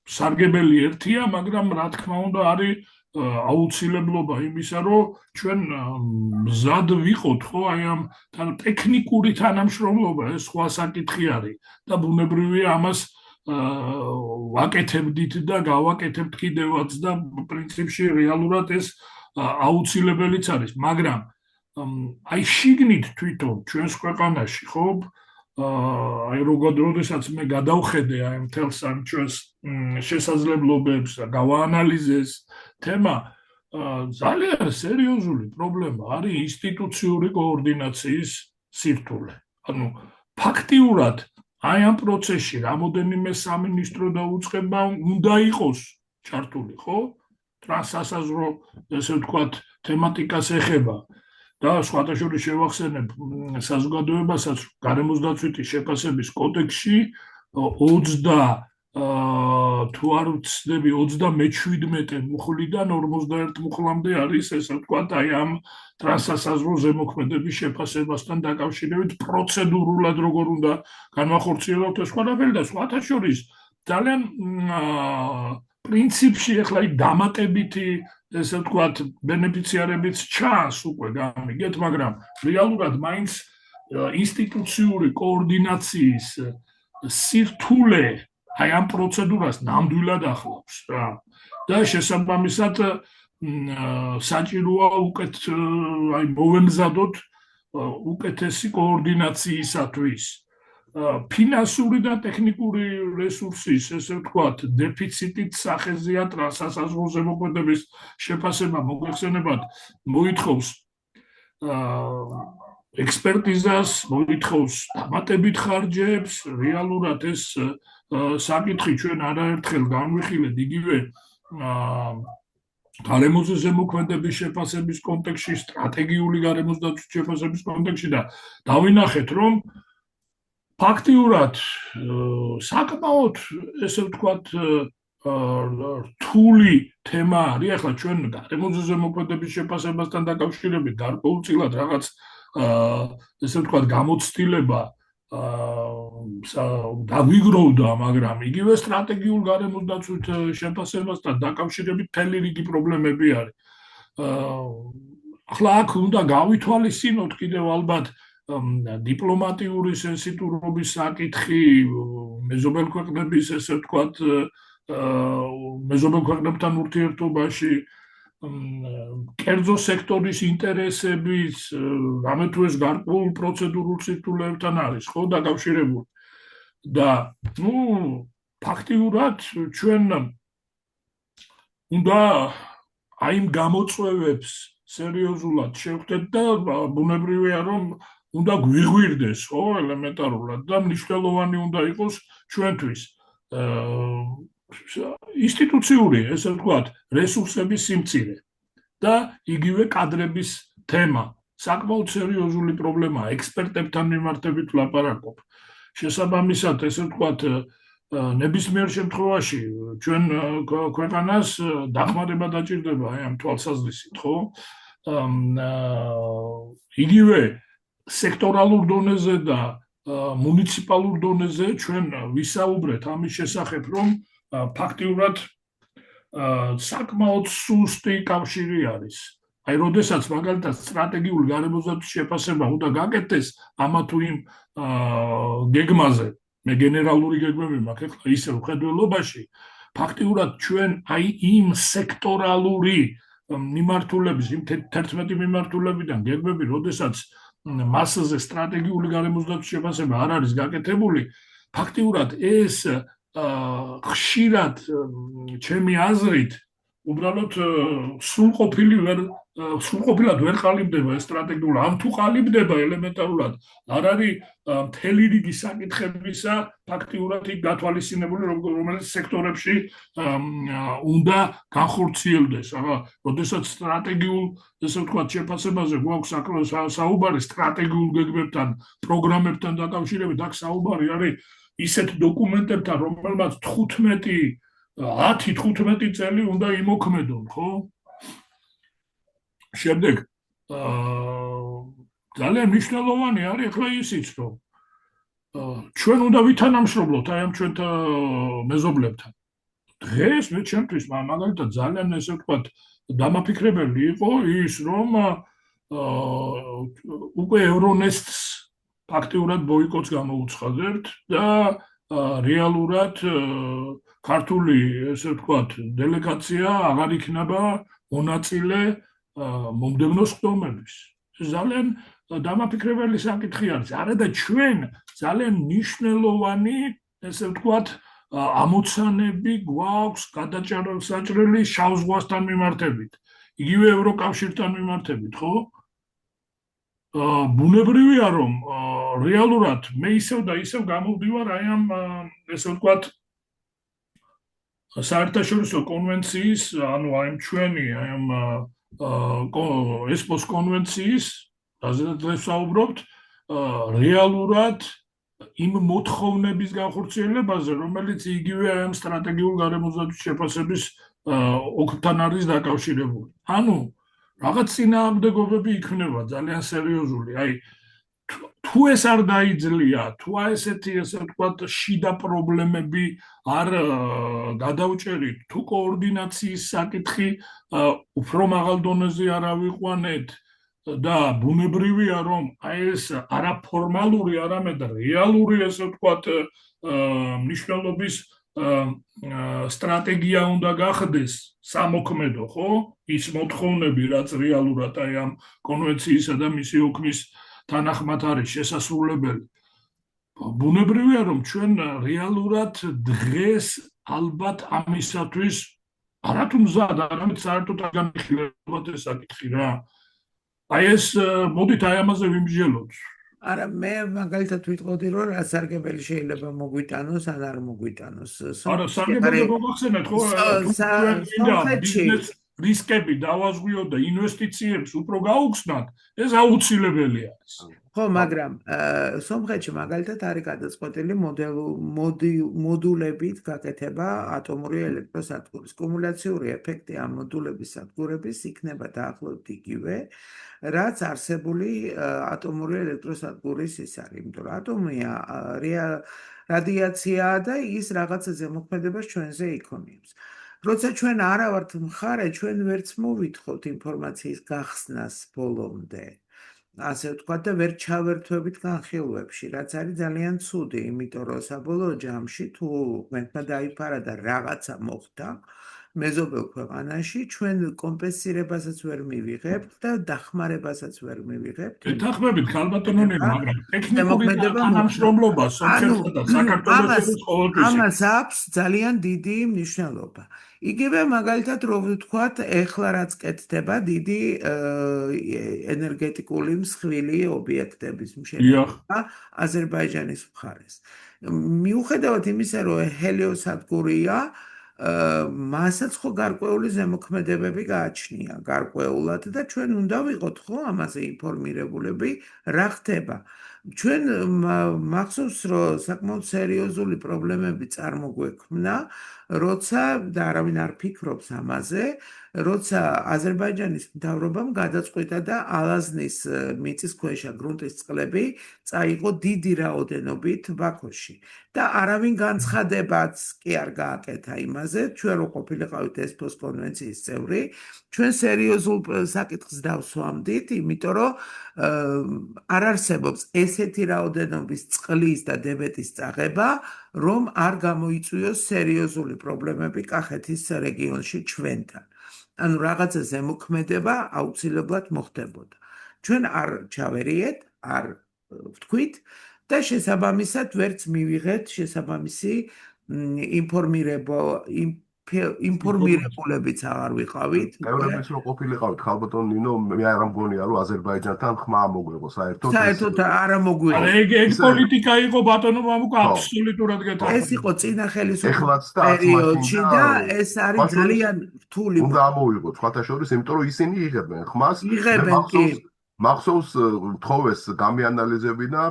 S2: სარგებელი ერთია, მაგრამ რა თქმა უნდა არის აუცილებლობა იმისა, რომ ჩვენ მზად ვიყოთ, ხო, აი ამ ტექნიკური თანამშრომლობა, ეს სხვა საკითხი არის და ბუნებრივია ამას ვაკეთებდით და გავაკეთებთ კიდევაც და პრინციპში რეალურად ეს აუცილებელიც არის, მაგრამ აი შიგნით თვითონ ჩვენს ქვეყანაში, ხო, აი როდესაც მე გადავხედე აი მთელს ამ ჩვენს შესაძლებლობებს და გავაანალიზეს თემა, ძალიან სერიოზული პრობლემა არის ინსტიტუციური კოორდინაციის სირთულე. ანუ ფაქტიურად აი ამ პროცესში რამოდენიმე სამინისტრო და უწყება უნდა იყოს ჩართული, ხო? ტრანსსაზღვრო ესე ვთქვათ თემატიკას ეხება. და სხვათა შორის შევახსენებ საზოგადოებასაც გარემოს დაცვითი შეფასების კოდექსში 20 თუ არ ვცდები 37 მუხლიდან 51 მუხლამდე არის ესე ვთქვათ აი ამ ტრანსსაზღვრო ზემოქმედების შეფასებასთან დაკავშირებით პროცედურულად როგორ უნდა განვახორციელოთ ეს ყველაფერი და სხვათა შორის ძალიან პრინციპში ახლა დამატებითი ესე ვთქვათ ბენეფიციარებიც ჩანს უკვე გამიგეთ, მაგრამ რეალურად მაინც ინსტიტუციური კოორდინაციის სირთულე აი ამ პროცედურას ნამდვილად ახლავს რა. და შესაბამისად საჭიროა უკეთ აი მოვემზადოთ უკეთესი კოორდინაციისათვის. ფინანსური და ტექნიკური რესურსის, ესე ვთქვათ, დეფიციტით სახეზეა ტრანსსაზღვრო ზემოქმედების შეფასება, მოგეხსენებათ, მოითხოვს ექსპერტიზას, მოითხოვს დამატებით ხარჯებს, რეალურად ეს საკითხი ჩვენ არაერთხელ განვიხილეთ იგივე გარემოზე ზემოქმედების შეფასების კონტექსტში, სტრატეგიული გარემოს დაცვის შეფასების კონტექსტში და დავინახეთ, რომ ფაქტიურად საკმაოდ ესე ვთქვათ რთული თემა არის. ახლა ჩვენ გარემოზე ზემოქმედების შეფასებასთან დაკავშირებით გარკვეულწილად რაღაც ესე ვთქვათ გამოცდილება დავიგროვდა, მაგრამ იგივე სტრატეგიულ გარემოს დაცვით შეფასებასთან დაკავშირებით მთელი რიგი პრობლემები არის. ახლა აქ უნდა გავითვალისწინოთ კიდევ ალბათ დიპლომატიური სენსიტურობის საკითხი, მეზობელ ქვეყნების ესე ვთქვათ მეზობელ ქვეყნებთან ურთიერთობაში, კერძო სექტორის ინტერესების, რამე თუ ეს გარკვეულ პროცედურულ სირთულეებთან არის, ხო, დაკავშირებული. და ფაქტიურად ჩვენ უნდა აი იმ გამოწვევებს სერიოზულად შევხვდეთ და ბუნებრივია რომ უნდა გვიღვირდეს ხო ელემენტარულად და მნიშვნელოვანი უნდა იყოს ჩვენთვის ინსტიტუციური ესე ვთქვათ რესურსების სიმცირე და იგივე კადრების თემა საკმაოდ სერიოზული პრობლემაა ექსპერტებთან მიმართებით ვლაპარაკობ შესაბამისად ესე ვთქვათ ნებისმიერ შემთხვევაში ჩვენ ქვეყანას დახმარება დაჭირდება აი ამ თვალსაზრისით ხო იგივე სექტორალურ დონეზე და მუნიციპალურ დონეზე ჩვენ ვისაუბრეთ ამის შესახებ რომ ფაქტიურად საკმაოდ სუსტი კავშირი არის აი როდესაც მაგალითად სტრატეგიული გარემოსდაცვის შეფასება უნდა გაკეთდეს ამა თუ იმ გეგმაზე მე გენერალური გეგმები მაქვს ახლა ისევ ხედველობაში ფაქტიურად ჩვენ აი იმ სექტორალური მიმართულების იმ 11 მიმართულებიდან გეგმები როდესაც მასზე სტრატეგიული გარემოსდაცვის შეფასება არ არის გაკეთებული ფაქტიურად ეს ხშირად ჩემი აზრით უბრალოდ სრულყოფილად ვერ ყალიბდება ეს სტრატეგიული ამ თუ ყალიბდება ელემენტარულად არ არის მთელი რიგი საკითხებისა ფაქტიურად იქ გათვალისწინებული რომელიც სექტორებში უნდა განხორციელდეს ახლა როდესაც სტრატეგიულ ესე ვთქვათ შეფასებაზე გვაქვს საუბარი სტრატეგიულ გეგმებთან პროგრამებთან დაკავშირებით აქ საუბარი არის ისეთ დოკუმენტებთან რომელმაც 10-15 წელი უნდა იმოქმედონ, ხო? შემდეგ ძალიან მნიშვნელოვანი არის ახლა ისიც, რომ ჩვენ უნდა ვითანამშრომლოთ აი ამ ჩვენ მეზობლებთან. დღეს მე ჩემთვის მაგალითად ძალიან ესე ვთქვათ დამაფიქრებელი იყო ის, რომ უკვე ევრონესტს ფაქტიურად ბოიკოტს გამოუცხადებთ და რეალურად ქართული ესე ვთქვათ დელეგაცია აღარ იქნება მონაწილე მომდევნო სხდომების. ძალიან დამაფიქრებელი საკითხი არის. არა და ჩვენ ძალიან მნიშვნელოვანი ესე ვთქვათ ამოცანები გვაქვს გადაჭრილი შავ ზღვასთან მიმართებით. იგივე ევროკავშირთან მიმართებით, ხო? ბუნებრივია რომ რეალურად მე ისევ და ისევ გამოვდივარ აი ამ ესე ვთქვათ საერთაშორისო კონვენციის ანუ აი ჩვენი აი ამ ესპოს კონვენციის რაზეც დღეს ვსაუბრობთ რეალურად იმ მოთხოვნების განხორციელებაზე რომელიც იგივე აი ამ სტრატეგიულ გარემოსდაცვის შეფასების ოკთან არის დაკავშირებული ანუ რაღაც წინააღმდეგობები იქნება ძალიან სერიოზული. აი თუ ეს არ დაიძლია, თუ ესეთი ესე ვთქვათ შიდა პრობლემები არ გადავჭერით, თუ კოორდინაციის საკითხი უფრო მაღალ დონეზე არ ავიყვანეთ და ბუნებრივია რომ აი ეს არაფორმალური, არამედ რეალური ესე ვთქვათ მნიშვნელობის სტრატეგია უნდა გახდეს სამოქმედო, ხო? ის მოთხოვნები, რაც რეალურად აი ამ კონვენციისა და მისი ოქმის თანახმად არის შესასრულებელი. ბუნებრივია რომ ჩვენ რეალურად დღეს ალბათ ამისათვის არათუ მზად, არამედ საერთოდ არ განიხილებათ ეს საკითხი რა. აი ეს მოდით აი ამაზე ვიმსჯელოთ.
S1: არა მე მაგალითად ვიტყოდი რომ რა სარგებელი შეიძლება მოგვიტანოს ან არ მოგვიტანოს.
S2: არა სარგებელი მოგახსენეთ ხო? რისკები დავაზღვიოთ და ინვესტიციებს უფრო გაუხსნათ, ეს აუცილებელი არის.
S1: ხო, მაგრამ სომხეთში მაგალითად არის გადაწყვეტილი მოდულებით გაკეთება ატომური ელექტროსადგურის. კუმულაციური ეფექტი ამ მოდულების სადგურების იქნება დაახლოებით იგივე, რაც არსებული ატომური ელექტროსადგურის ის არის, იმიტომ რომ ატომია რადიაციაა და ის რაღაცა ზემოქმედებას ჩვენზე იქონიებს. როცა ჩვენ არა ვართ მხარე, ჩვენ ვერც მოვითხოვთ ინფორმაციის გახსნას ბოლომდე. ასე ვთქვათ და ვერ ჩავერთვებით განხილვებში, რაც არის ძალიან ცუდი, იმიტომ რომ საბოლოო ჯამში თუ ღმერთმა დაიფარა და რაღაცა მოხდა, მეზობელ ქვეყანაში ჩვენ კომპენსირებასაც ვერ მივიღებთ და დახმარებასაც ვერ მივიღებთ.
S2: ეთანხმებით ქალბატონო ნინო, მაგრამ ტექნიკური
S1: ზემოქმედება
S2: თანამშრომლობა სომხეთსა და საქართველოს ყოველთვის
S1: ამას აქვს ძალიან დიდი მნიშვნელობა. იგივე მაგალითად რომ ვთქვათ, ეხლა რაც კეთდება დიდი ენერგეტიკული მსხვილი ობიექტების მშენებლობა აზერბაიჯანის მხარეს. მიუხედავად იმისა, რომ ჰელიოსადგურია, მასაც ხო გარკვეული ზემოქმედებები გააჩნია გარკვეულად და ჩვენ უნდა ვიყოთ ხო ამაზე ინფორმირებულები რა ხდება. ჩვენ მახსოვს რომ საკმაოდ სერიოზული პრობლემები წარმოგვექმნა, როცა და არავინ არ ფიქრობს ამაზე, როცა აზერბაიჯანის მთავრობამ გადაწყვიტა და ალაზნის მიწისქვეშა გრუნტის წყლები წაიღო დიდი რაოდენობით ბაქოში და არავინ განცხადებაც კი არ გააკეთა იმაზე, ჩვენ რო ყოფილიყავით ესპოს კონვენციის წევრი, ჩვენ სერიოზულ საკითხს დავსვამდით, იმიტომ რომ არ არსებობს ესეთი რაოდენობის წყლის და დებეტის წაღება, რომ არ გამოიწვიოს სერიოზული პრობლემები კახეთის რეგიონში ჩვენთან. ანუ რაღაცა ზემოქმედება აუცილებლად მოხდებოდა. ჩვენ არ ჩავერიეთ, არ ვთქვით და შესაბამისად ვერც მივიღეთ შესაბამისი ინფორმირებულებიც აღარ ვიყავით.
S7: მეურვეც რო ყოფილიყავით ხალბატონ ნინო, მე არ მგონია რომ აზერბაიჯანთან ხმა მოგვეღო საერთოდ.
S1: საერთოდ არ მოგვეღო.
S2: ეგ პოლიტიკა იყო ბატონო მამუკა აბსოლუტურად გეთანხმებით.
S1: ეს იყო წინა ხელისუფლების პერიოდში და ეს არის ძალიან რთული.
S7: უნდა ამოვიღოთ სხვათა შორის, იმიტომ რომ ისინი იღებენ ხმას.
S1: იღებენ კი.
S7: მახსოვს თხოვეს გამიანალიზებინა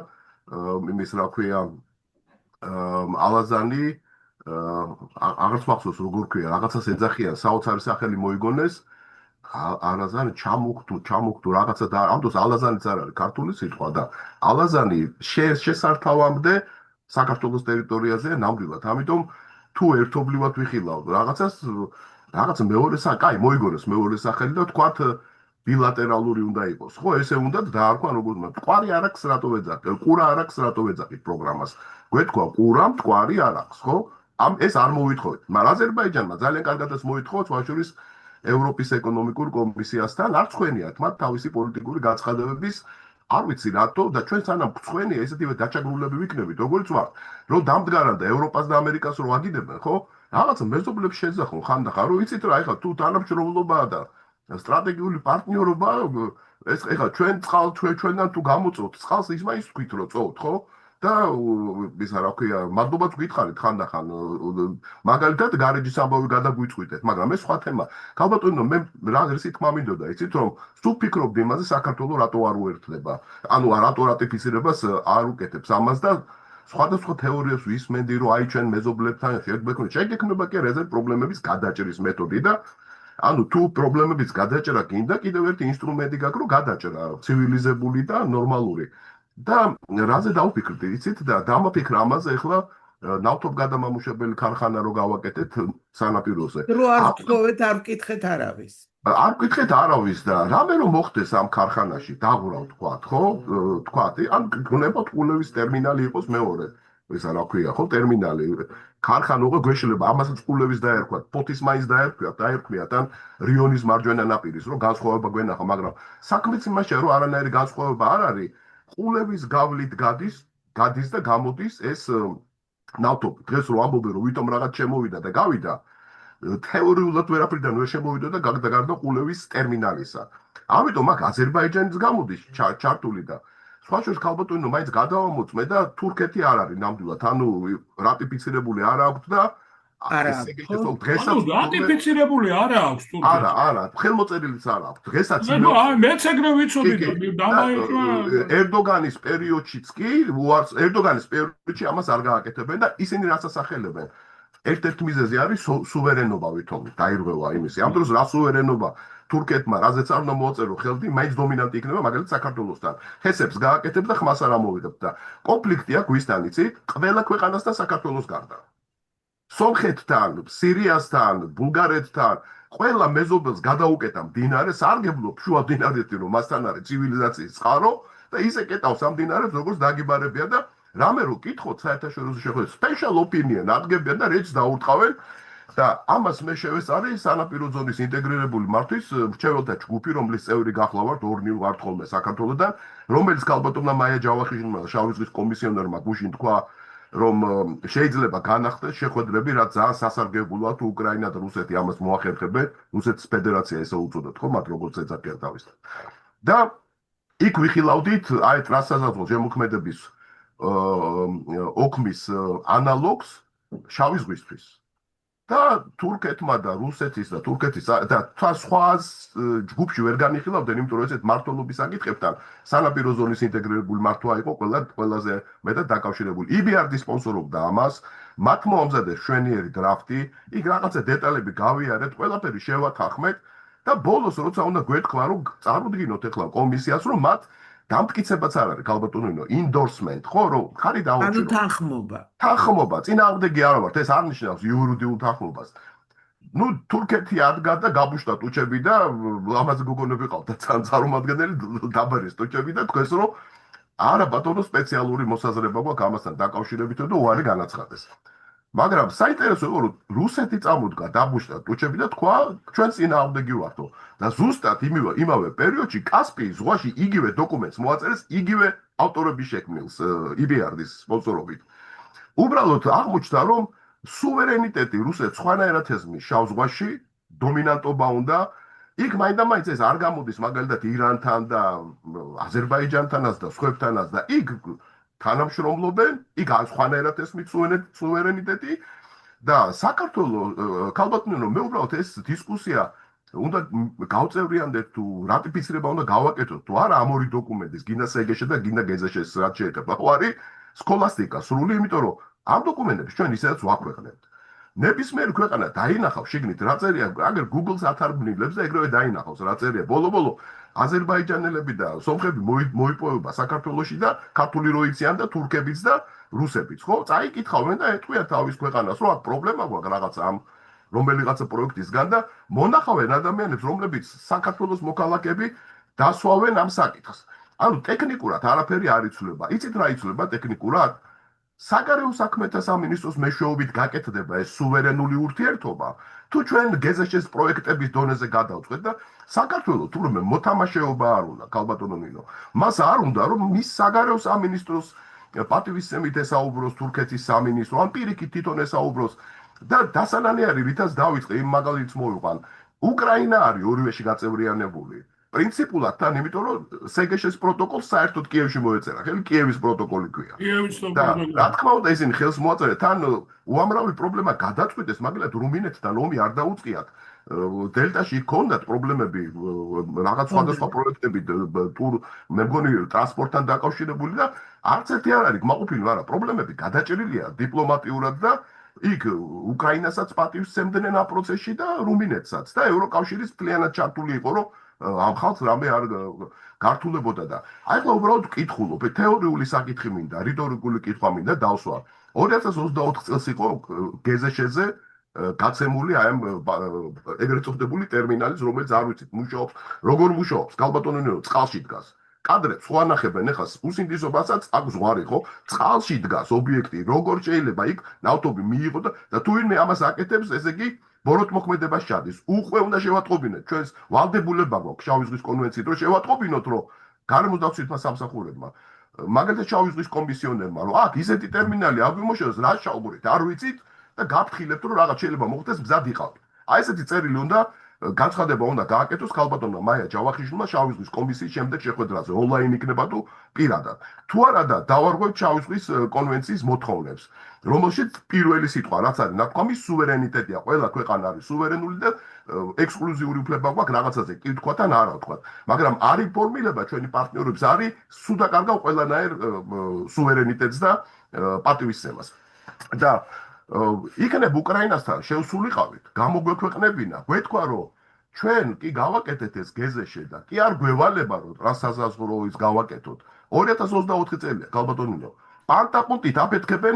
S7: იმის რა ქვია ალაზანი აღარც მახსოვს როგორ ქვია, რაღაცას ეძახიან, საოცარი სახელი მოიგონეს. ალაზანი ჩამუხტუ რაღაცა და ამ დროს ალაზანიც არ არის ქართული სიტყვა და ალაზანი შესართავამდე საქართველოს ტერიტორიაზე ნამდვილად. ამიტომ თუ ერთობლივად ვიხილავთ რაღაცა მეორე კაი მოიგონეს მეორე სახელი და თქვათ ბილატერალური უნდა იყოს. ხო, ესე უნდა დაარქვა როგორც მტკვარი არ აქვს რატო ვეძახი, ყურა არ აქვს რატო ვეძახი პროგრამას. გვეთქვა ყურა, მტკვარი არ აქვს, ხო? ეს არ მოვითხოვეთ. მაგრამ აზერბაიჯანმა ძალიან კარგადაც მოითხოვა შორის ევროპის ეკონომიკურ კომისიასთან, არ ცხენიათ მათ თავისი პოლიტიკური გაცხადებების, არ ვიცი რატო და ჩვენ სანამ ცხენია ესეთივე დაჩაგრულები ვიქნებით, როგორც ვარ, რომ დამდგარან და ევროპას და ამერიკას რო აგიდებენ, ხო? რაღაცა მეზობლებს შეძახონ ხანდახან, რომ იცით რა, ეხლა თუ თანამშრომლობაა და სტრატეგიული პარტნიორობა, ეს ეხლა ჩვენთან თუ გამოწვევთ წყალს, ის მაინც თქვით რომ წოვთ, ხო? და ისა რა ქვია, მადლობაც გითხარით ხანდახან, მაგალითად გარეჯის ამბავი გადაგვიწყვიტეთ, მაგრამ ეს სხვა თემა. ქალბატონო, მე რა ერთი თქმა მინდოდა, იცით რომ სულ ფიქრობდი იმაზე, საქართველოს რატო არ უერთდება. ანუ რატო რატიფიცირებას არ უკეთებს ამას და სხვადასხვა თეორიებს ვისმენდი, რომ აი ჩვენ მეზობლებთან შეგექმნება კი რეზერვ პრობლემების გადაჭრის მეთოდი და ანუ თუ პრობლემების გადაჭრა გინდა, კიდევ ერთი ინსტრუმენტი გაქვს, რომ გადაჭრა ცივილიზებული და ნორმალური. და რაზე დავფიქრდი, იცით და დამაფიქრა ამაზე ახლა ნავთობ გადამამუშავებელი ქარხანა რო გავაკეთეთ სანაპიროზე.
S1: რო არ ვთხოვეთ, არ ვკითხეთ არავის.
S7: არ ვკითხეთ არავის და რამე რომ მოხდეს ამ ქარხანაში, დაღვრა თქვათ, ხო? თქვათ, ან გონებათ ყულევის ტერმინალი იყოს მეორე. ისა რა ქვია, ხო, ტერმინალი. ქარხანა უკვე გვეშლება, ამასაც ყულევის დაერქვათ, ფოთის მაინც დაერქვიათ, ან რიონის მარჯვენა ნაპირის, რომ განსხვავება გვენახა, მაგრამ საქმეც იმაშია, რომ არანაირი განსხვავება არ არის. ყულევის გავლით გადის და გამოდის ეს ნავთობი. დღეს რო ამბობენ, რომ ვითომ რაღაც შემოვიდა და გავიდა, თეორიულად ვერაფრიდან ვერ შემოვიდა და გარდა ყულევის ტერმინალისა. ამიტომ აქ აზერბაიჯანიც გამოდის ჩართული და სხვა შორის ქალბატონო მაინც გადავამოწმე და თურქეთი არ არის ნამდვილად, ანუ რატიფიცირებული არ აქვს და
S2: რატიფიცირებული არ აქვს თურქეთი.
S7: არა, ხელმოწერილიც არ აქვს. დღესაც
S2: მეც ეგრე ვიცოდი და
S7: ერდოგანის პერიოდშიც კი, ერდოგანის პერიოდში ამას არ გააკეთებენ და ისინი რაც ასახელებენ. ერთ-ერთი მიზეზი არის სუვერენობა ვითომ დაირღვევა იმისი. ამ დროს რა სუვერენობა თურქეთმა რაზეც არ უნდა მოაწერო ხელდი, მაინც დომინანტი იქნება მაგალითად საქართველოსთან. ჰესებს გააკეთებს და ხმას არ ამოვიღებს და კონფლიქტი აქვს ვისთან იცით? ყველა ქვეყანასთან საქართველოს გარდა. სომხეთთან, სირიასთან, ბულგარეთთან, ყველა მეზობელს გადაუკეთა მდინარე, სარგებლობ შუა მდინარეთი რომ მასთან არის ცივილიზაციის წყარო და ისე კეტავს ამ მდინარებს როგორც დაგიბარებია და რამე რო კითხოთ საერთაშორისო შეხვედრაში special opinion ადგებიან და რეჩს დაურტყავენ და ამას მე შევესწარი სანაპირო ზონის ინტეგრირებული მართვის მრჩეველთა ჯგუფი, რომლის წევრი გახლა ვართ 2-0 ვართ ხოლმე საქართველოსთან, რომელიც ქალბატონმა მაია ჯავახიშვილმა შავი ზღვის კომისიონერმა გუშინ თქვა, რომ შეიძლება განახდეს შეხვედრები, რაც ძალიან სასარგებლოა თუ უკრაინა და რუსეთი ამას მოახერხებენ, რუსეთის ფედერაცია ესე უწოდოთ ხო, მათ როგორც ეძახიან თავისთან. და იქ ვიხილავდით აი ტრანსსაზღვრო ზემოქმედების ოქმის ანალოგს შავი ზღვისთვის. და თურქეთმა და რუსეთის და თურქეთის და სხვა ჯგუფში ვერ განიხილავდნენ, იმიტომ რომ ესეთ მართლობის საკითხებთან სანაპირო ზონის ინტეგრირებული მართვა იყო ყველაზე მეტად დაკავშირებული. EBRD სპონსორობდა ამას, მათ მოამზადეს შვენიერი დრაფტი, იქ რაღაცა დეტალები გავიარეთ, ყველაფერი შევათანხმეთ და ბოლოს როცა უნდა გვეთქვა, რომ წარუდგინოთ ახლა კომისიას, რომ მათ დამტკიცებაც არ არის, ქალბატონო, endorsement, ხო, რომ ხარი
S1: ანუ
S7: დაუჭირო. თანხმობა, წინააღმდეგი არ ვართ, ეს არ ნიშნავს იურიდიულ თანხმობას. ნუ თურქეთი ადგა და გაბუშტა ტუჩები და ამაზე გოგონები ყავდა წარმომადგენელი დაბარის ტუჩები და თქვენს რომ არა ბატონო სპეციალური მოსაზრება გვაქვს ამასთან დაკავშირებით და უარი განაცხადეს. მაგრამ საინტერესო იყო რომ რუსეთი წამოდგა დაბუშტა ტუჩები და თქვა ჩვენ წინააღმდეგი ვართო და ზუსტად იმავე პერიოდში კასპიის ზღვაში იგივე დოკუმენტს მოაწერეს იგივე ავტორების შექმნილს EBRD-ის სპონსორობით. უბრალოდ აღმოჩნდა რომ სუვერენიტეტი რუსეთს სხვანაირად ეზმის შავ ზღვაში, დომინანტობა უნდა, იქ მაინდა-მაინც ეს არ გამოდის მაგალითად ირანთან და აზერბაიჯანთანაც და სხვებთანაც და იქ თანამშრომლობენ, იქ სხვანაირად ეზმის სუვერენიტეტი და საქართველოს ქალბატონო მე უბრალოდ ეს დისკუსია უნდა გავწევრიანდეთ თუ რატიფიცირება უნდა გავაკეთოთ თუ არა ამ ორი დოკუმენტის, გინდა სეგეშე და გინდა გეზეშეს რაც შეეხება. ხო არის სქოლასტიკა სრული, იმიტომ რომ ამ დოკუმენტებს ჩვენ ისედაც ვაქვეყნებთ. ნებისმიერი ქვეყანა დაინახავს შიგნით რა წერია, აგერ Google-ს ათარგმნილებს და ეგრევე დაინახავს რა წერია. ბოლო-ბოლო აზერბაიჯანელები და სომხები მოიპოვება საქართველოში და ქართული რო იციან და თურქებიც და რუსებიც, ხო? წაიკითხავენ და ეტყვიან თავის ქვეყანას, რომ აქ პრობლემა გვაქვს რაღაცა ამ რომელიღაცა პროექტისგან და მონახავენ ადამიანებს, რომლებიც საქართველოს მოქალაქეები დასვავენ ამ საკითხს. ანუ ტექნიკურად არაფერი არ იცვლება. იცით რა იცვლება ტექნიკურად? საგარეო საქმეთა სამინისტროს მეშვეობით გაკეთდება ეს სუვერენული ურთიერთობა. თუ ჩვენ გეზეშეს პროექტების დონეზე გადავწყვეტ და საქართველოს თურმე მოთამაშეობა არ უნდა, ქალბატონო ნინო. მას არ უნდა რომ მის საგარეო სამინისტროს პატივისცემით ესაუბროს თურქეთის სამინისტრო, ან პირიქით თვითონ ესაუბროს და დასანალი არის ვითაც დავიწყე იმ მაგალითს მოვიყვან. უკრაინა არის ორივეში გაწევრიანებული. პრინციპულად თან, იმიტომ რომ სეგეშეს პროტოკოლს საერთოდ კიევში მოეწერა, ხელი კიევის პროტოკოლი ქვია. და რა თქმა უნდა ისინი ხელს მოაწერენ, თან უამრავი პრობლემა გადაწყვეტეს, მაგალითად რუმინეთთან ომი არ დაუწყიათ. დელტაში ჰქონდათ პრობლემები, რაღაც სხვადასხვა პროექტები, მე მგონი ტრანსპორტთან დაკავშირებული და არც ერთი არ არის კმაყოფილი, მაგრამ პრობლემები გადაჭრილია დიპლომატიურად და იქ უკრაინასაც პატივს სცემდნენ ამ პროცესში და რუმინეთსაც და ევროკავშირის მთლიანად ჩართული იყო, რომ ამ ხალხს რამე არ გართულებოდა და აი ახლა უბრალოდ ვკითხულობ, თეორიული საკითხი მინდა, რიტორიკული კითხვა მინდა დავსვა. 2024 წელს იყო გეზეშეზე გაცემული აი ამ ეგრეთ წოდებული ტერმინალის, რომელიც არ ვიცით, მუშაობს, როგორ მუშაობს, ქალბატონო, წყალში დგას. კადრებს ხო ანახებენ, ეხლა უსინდისობასაც აქ ზღვარი ხო, წყალში დგას ობიექტი, როგორ შეიძლება იქ ნავთობი მიიღო და თუ ვინმე ამას აკეთებს, ესე იგი ბოროტმოქმედებას ჩადის. უხვე უნდა შევატყობინოთ ჩვენს ვალდებულებმა გვაქვს შავი ზღვის კონვენციით, რომ შევატყობინოთ, რომ გარემოსდაცვითმა სამსახურებმა, მაგალითად შავი ზღვის კომისიონერმა, რომ აქ ისეთი ტერმინალი აგვიმოშოროს, რა შაუბრით, არ ვიცით და გაფრთხილებთ, რომ რაღაც შეიძლება მოხდეს, მზად იყავთ. აი ესეთი წერილი უნდა განცხადება უნდა გააკეთოს ქალბატონმა მაია ჯავახიშვილმა შავი ზღვის კომისიის შემდეგ შეხვედრაზე, ონლაინ იქნება თუ პირადად. თუ არა და დავარღვევთ შავი ზღვის კონვენციის მოთხოვნებს, რომელშიც პირველი სიტყვა რაც არის ნათქვამი სუვერენიტეტია, ყველა ქვეყანა არის სუვერენული და ექსკლუზიური უფლება გვაქვს რაღაცაზე კი ვთქვათ ან არა ვთქვათ. მაგრამ არ ინფორმირება ჩვენი პარტნიორებს არის სუდაკარგავ ყველანაირ სუვერენიტეტს და პატივისცემას. და იქნებ უკრაინასთან შევსულიყავით, გამოგვექვეყნებინა, გვეთქვა რომ ჩვენ კი გავაკეთეთ ეს გეზეშე და კი არ გვევალება რომ ტრანსსაზღვრო ის გავაკეთოთ. 2024 წელია, ქალბატონო, პანტაპუნტით აფეთქებენ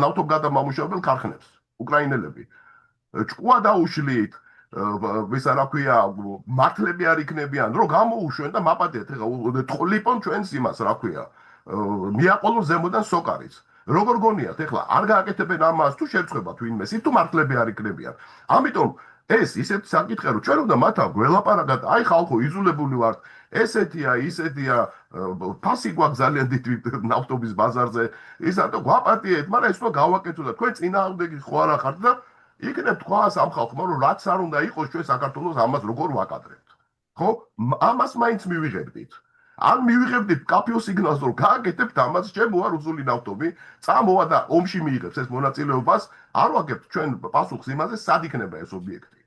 S7: ნავთობგადამამუშავებელ ქარხნებს, უკრაინელები. ჭკუა დაუშლით, ვისა რა ქვია, მართლები არ იქნებიან, რომ გამოუშვენ და მაპატიეთ, ეხლა ტყლიპონ ჩვენს იმას, რა ქვია, მიაყოლონ ზემოდან სოკარიც. როგორ გონიათ ეხლა არ გააკეთებენ ამას თუ შევწყვებათ ვინმეს თუ მართლები არ იქნებიან ამიტომ ეს ისეთ საკითხია რომ ჩვენ უნდა მათთან გველაპარაკოთ აი ხალხო იზოლებული ვართ ესეთია ისეთია ფასი გვაქვს ძალიან დიდი ნავთობის ბაზარზე ისაა და გვაპატიეთ მაგრამ ეს უნდა გავაკეთოთ და თქვენ წინააღმდეგი ხო არა ხართ და იქნებ თქვა ამ ხალხმა რომ რაც არ უნდა იყოს ჩვენ საქართველოს ამას როგორ ვაკადრებთ ხო ამას მაინც მივიღებდით ან მივიღებდით კაფეო სიგნალს რომ გააკეთებთ ამას ჩემო არ უძული ნავთობი წამოვა და ომში მიიღებს ეს მონაწილეობას არ ვაგებთ ჩვენ პასუხს იმაზე სად იქნება ეს ობიექტი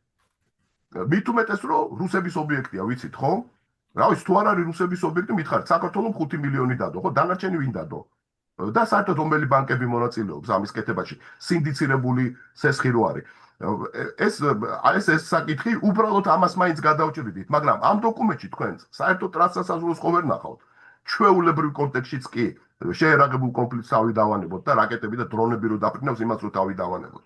S7: მით უმეტეს რომ რუსების ობიექტია ვიცით ხო რა ვიცი თუ არ არის რუსების ობიექტი მითხარით საქართველოს 5 მილიონი დადო ხო დანარჩენი ვინ დადო და საერთოდ რომელი ბანკები მონაწილეობს ამის კეთებაში სინდიცირებული სესხი რო არის ეს საკითხი უბრალოდ ამას მაინც გადავჭრიდით მაგრამ ამ დოკუმენტში თქვენ საერთოდ ტრანსსაზღვრო ხო ვერ ნახავთ ჩვეულებრივ კონტექსტშიც კი შეერაღებულ კონფლიქტს თავი დავანებოთ და რაკეტები და დრონები რო დაფრინავს იმას რო თავი დავანებოთ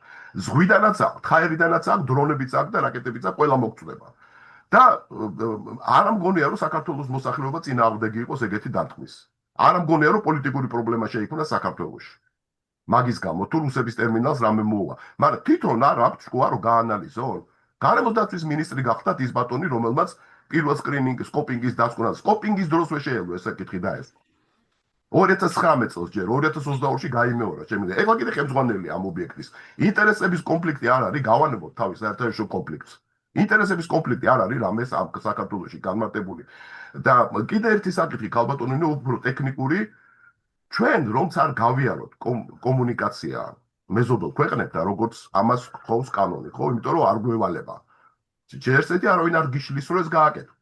S7: ზღვიდანაც აქვს ხაერიდანაც აქვს დრონებიც აქვს და რაკეტებიც აქვს ყველა მოგწდება და არ მგონია რომ საქართველოს მოსახლეობა წინააღმდეგი იყოს ეგეთი დარტყმის არ მგონია რომ პოლიტიკური პრობლემა შეიქმნა საქართველოში მაგის გამო თუ რუსების ტერმინალს რამე მოუვა მაგრამ თვითონ არ აქვს შკოა რომ გაანალიზონ გარემოს დაცვის მინისტრი გახდათ ის ბატონი რომელმაც პირველ სკოპინგის დასკვნა სკოპინგის დროსვე შეელო ეს საკითხი დაესვა 2019 წელს ჯერ 2022-ში გაიმეორა შემიძლია ეხლა კიდე ხელმძღვანელი ამ ობიექტის ინტერესების კონფლიქტი არ არის გავანებოთ თავის საერთაშორისო კონფლიქტს ინტერესების კონფლიქტი არ არის რამეს ამ საქართველოში განმარტებული და კიდე ერთი საკითხი ქალბატონინო უფრო ტექნიკური ჩვენ რომც არ გავიაროთ კომუნიკაცია მეზობელ ქვეყნებთან როგორც ამას ხავს კანონი ხო იმიტომ რომ არ გვევალება ჯერ ესეთი არავინ არ გიშლის რომ ეს გააკეთო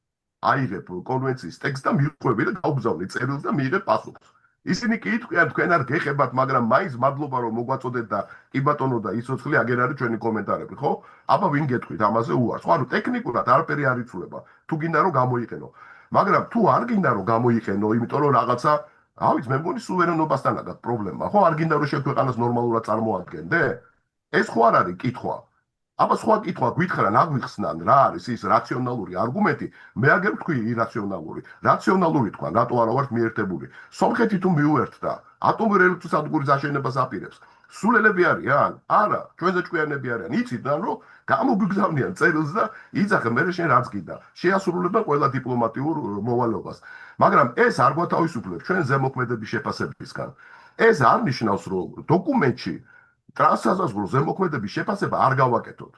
S7: აიღებ კონვენციის ტექსტს და მიყვები და გაუგზავნე წერილს და მიიღებ პასუხს ისინი კი თქვენ თქვენ არ გეხებათ მაგრამ მაინც მადლობა რომ მოგვაწოდეთ და კი ბატონო და ისოცხლე აგერ არის ჩვენი კომენტარები ხო აბა ვინ გეტყვით ამაზე უარს ხო ანუ ტექნიკურად არაფერი არ იცვლება თუ გინდა რომ გამოიყენო მაგრამ თუ არ გინდა რომ გამოიყენო იმიტომ რომ რაღაცა ავიც მე მგონი სუვერენობასთან აქვს პრობლემა ხო არ გინდა რომ შეგვეყანოს ნორმალურად წარმოადგენდე ეს ხო არ არის კითხვა აბა სხვა კითხვა გვითხრან აგვიხსნან რა არის ის რაციონალური არგუმენტი მე აგერ ვთქვი ირაციონალური რაციონალური თქვა რატო არა ვართ მიერთებული სომხეთი თუ მიუერთდა ატომური ელექტროსადგურის აშენებას აპირებს სულელები არიან არა ჩვენზე ჭკვიანები არიან იციდან რომ გამოგვიგზავნიან წერილს და იძახე მე შენ რაც გინდა შეასრულებენ ყველა დიპლომატიურ მოვალეობას მაგრამ ეს არ გვათავისუფლებს ჩვენ ზემოქმედების შეფასებისგან ეს არ ნიშნავს რომ დოკუმენტში ტრანსსაზღვრო ზემოქმედების შეფასება არ გავაკეთოთ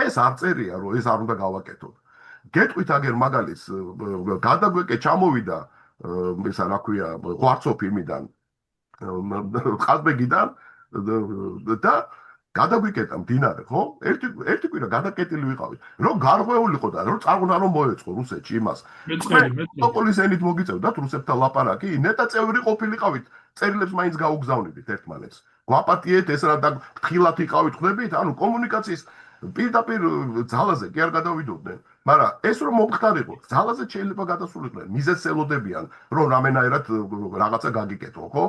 S7: ეს არ წერია რომ ეს არ უნდა გავაკეთოთ გეტყვით აგერ მაგალითს გადაგვეკე ჩამოვიდა ესა რა ქვია ღვარცო ფილმიდან ყაზბეგიდან და გადაგვიკეტა მდინარე ხო ერთი კვირა გადაკეტილი ვიყავით რომ გარღვეულიყო და რომ წარღვნა რომ მოეწყო რუსეთში იმას პროტოკოლის ენით მოგიწევდათ რუსებთან ლაპარაკი ნეტა წევრი ყოფილიყავით წერილებს მაინც გაუგზავნებით ერთმანეთს გვაპატიეთ ეს რა და ფრთხილად იყავით ხვდებით ანუ კომუნიკაციის პირდაპირ ძალაზე კი არ გადავიდოდნენ მაგრამ ეს რომ მომხდარიყო ძალაზე შეიძლება გადასულიყვნენ მიზეზს ელოდებიან რომ რამენაერად რაღაცა გაგიკეთო ხო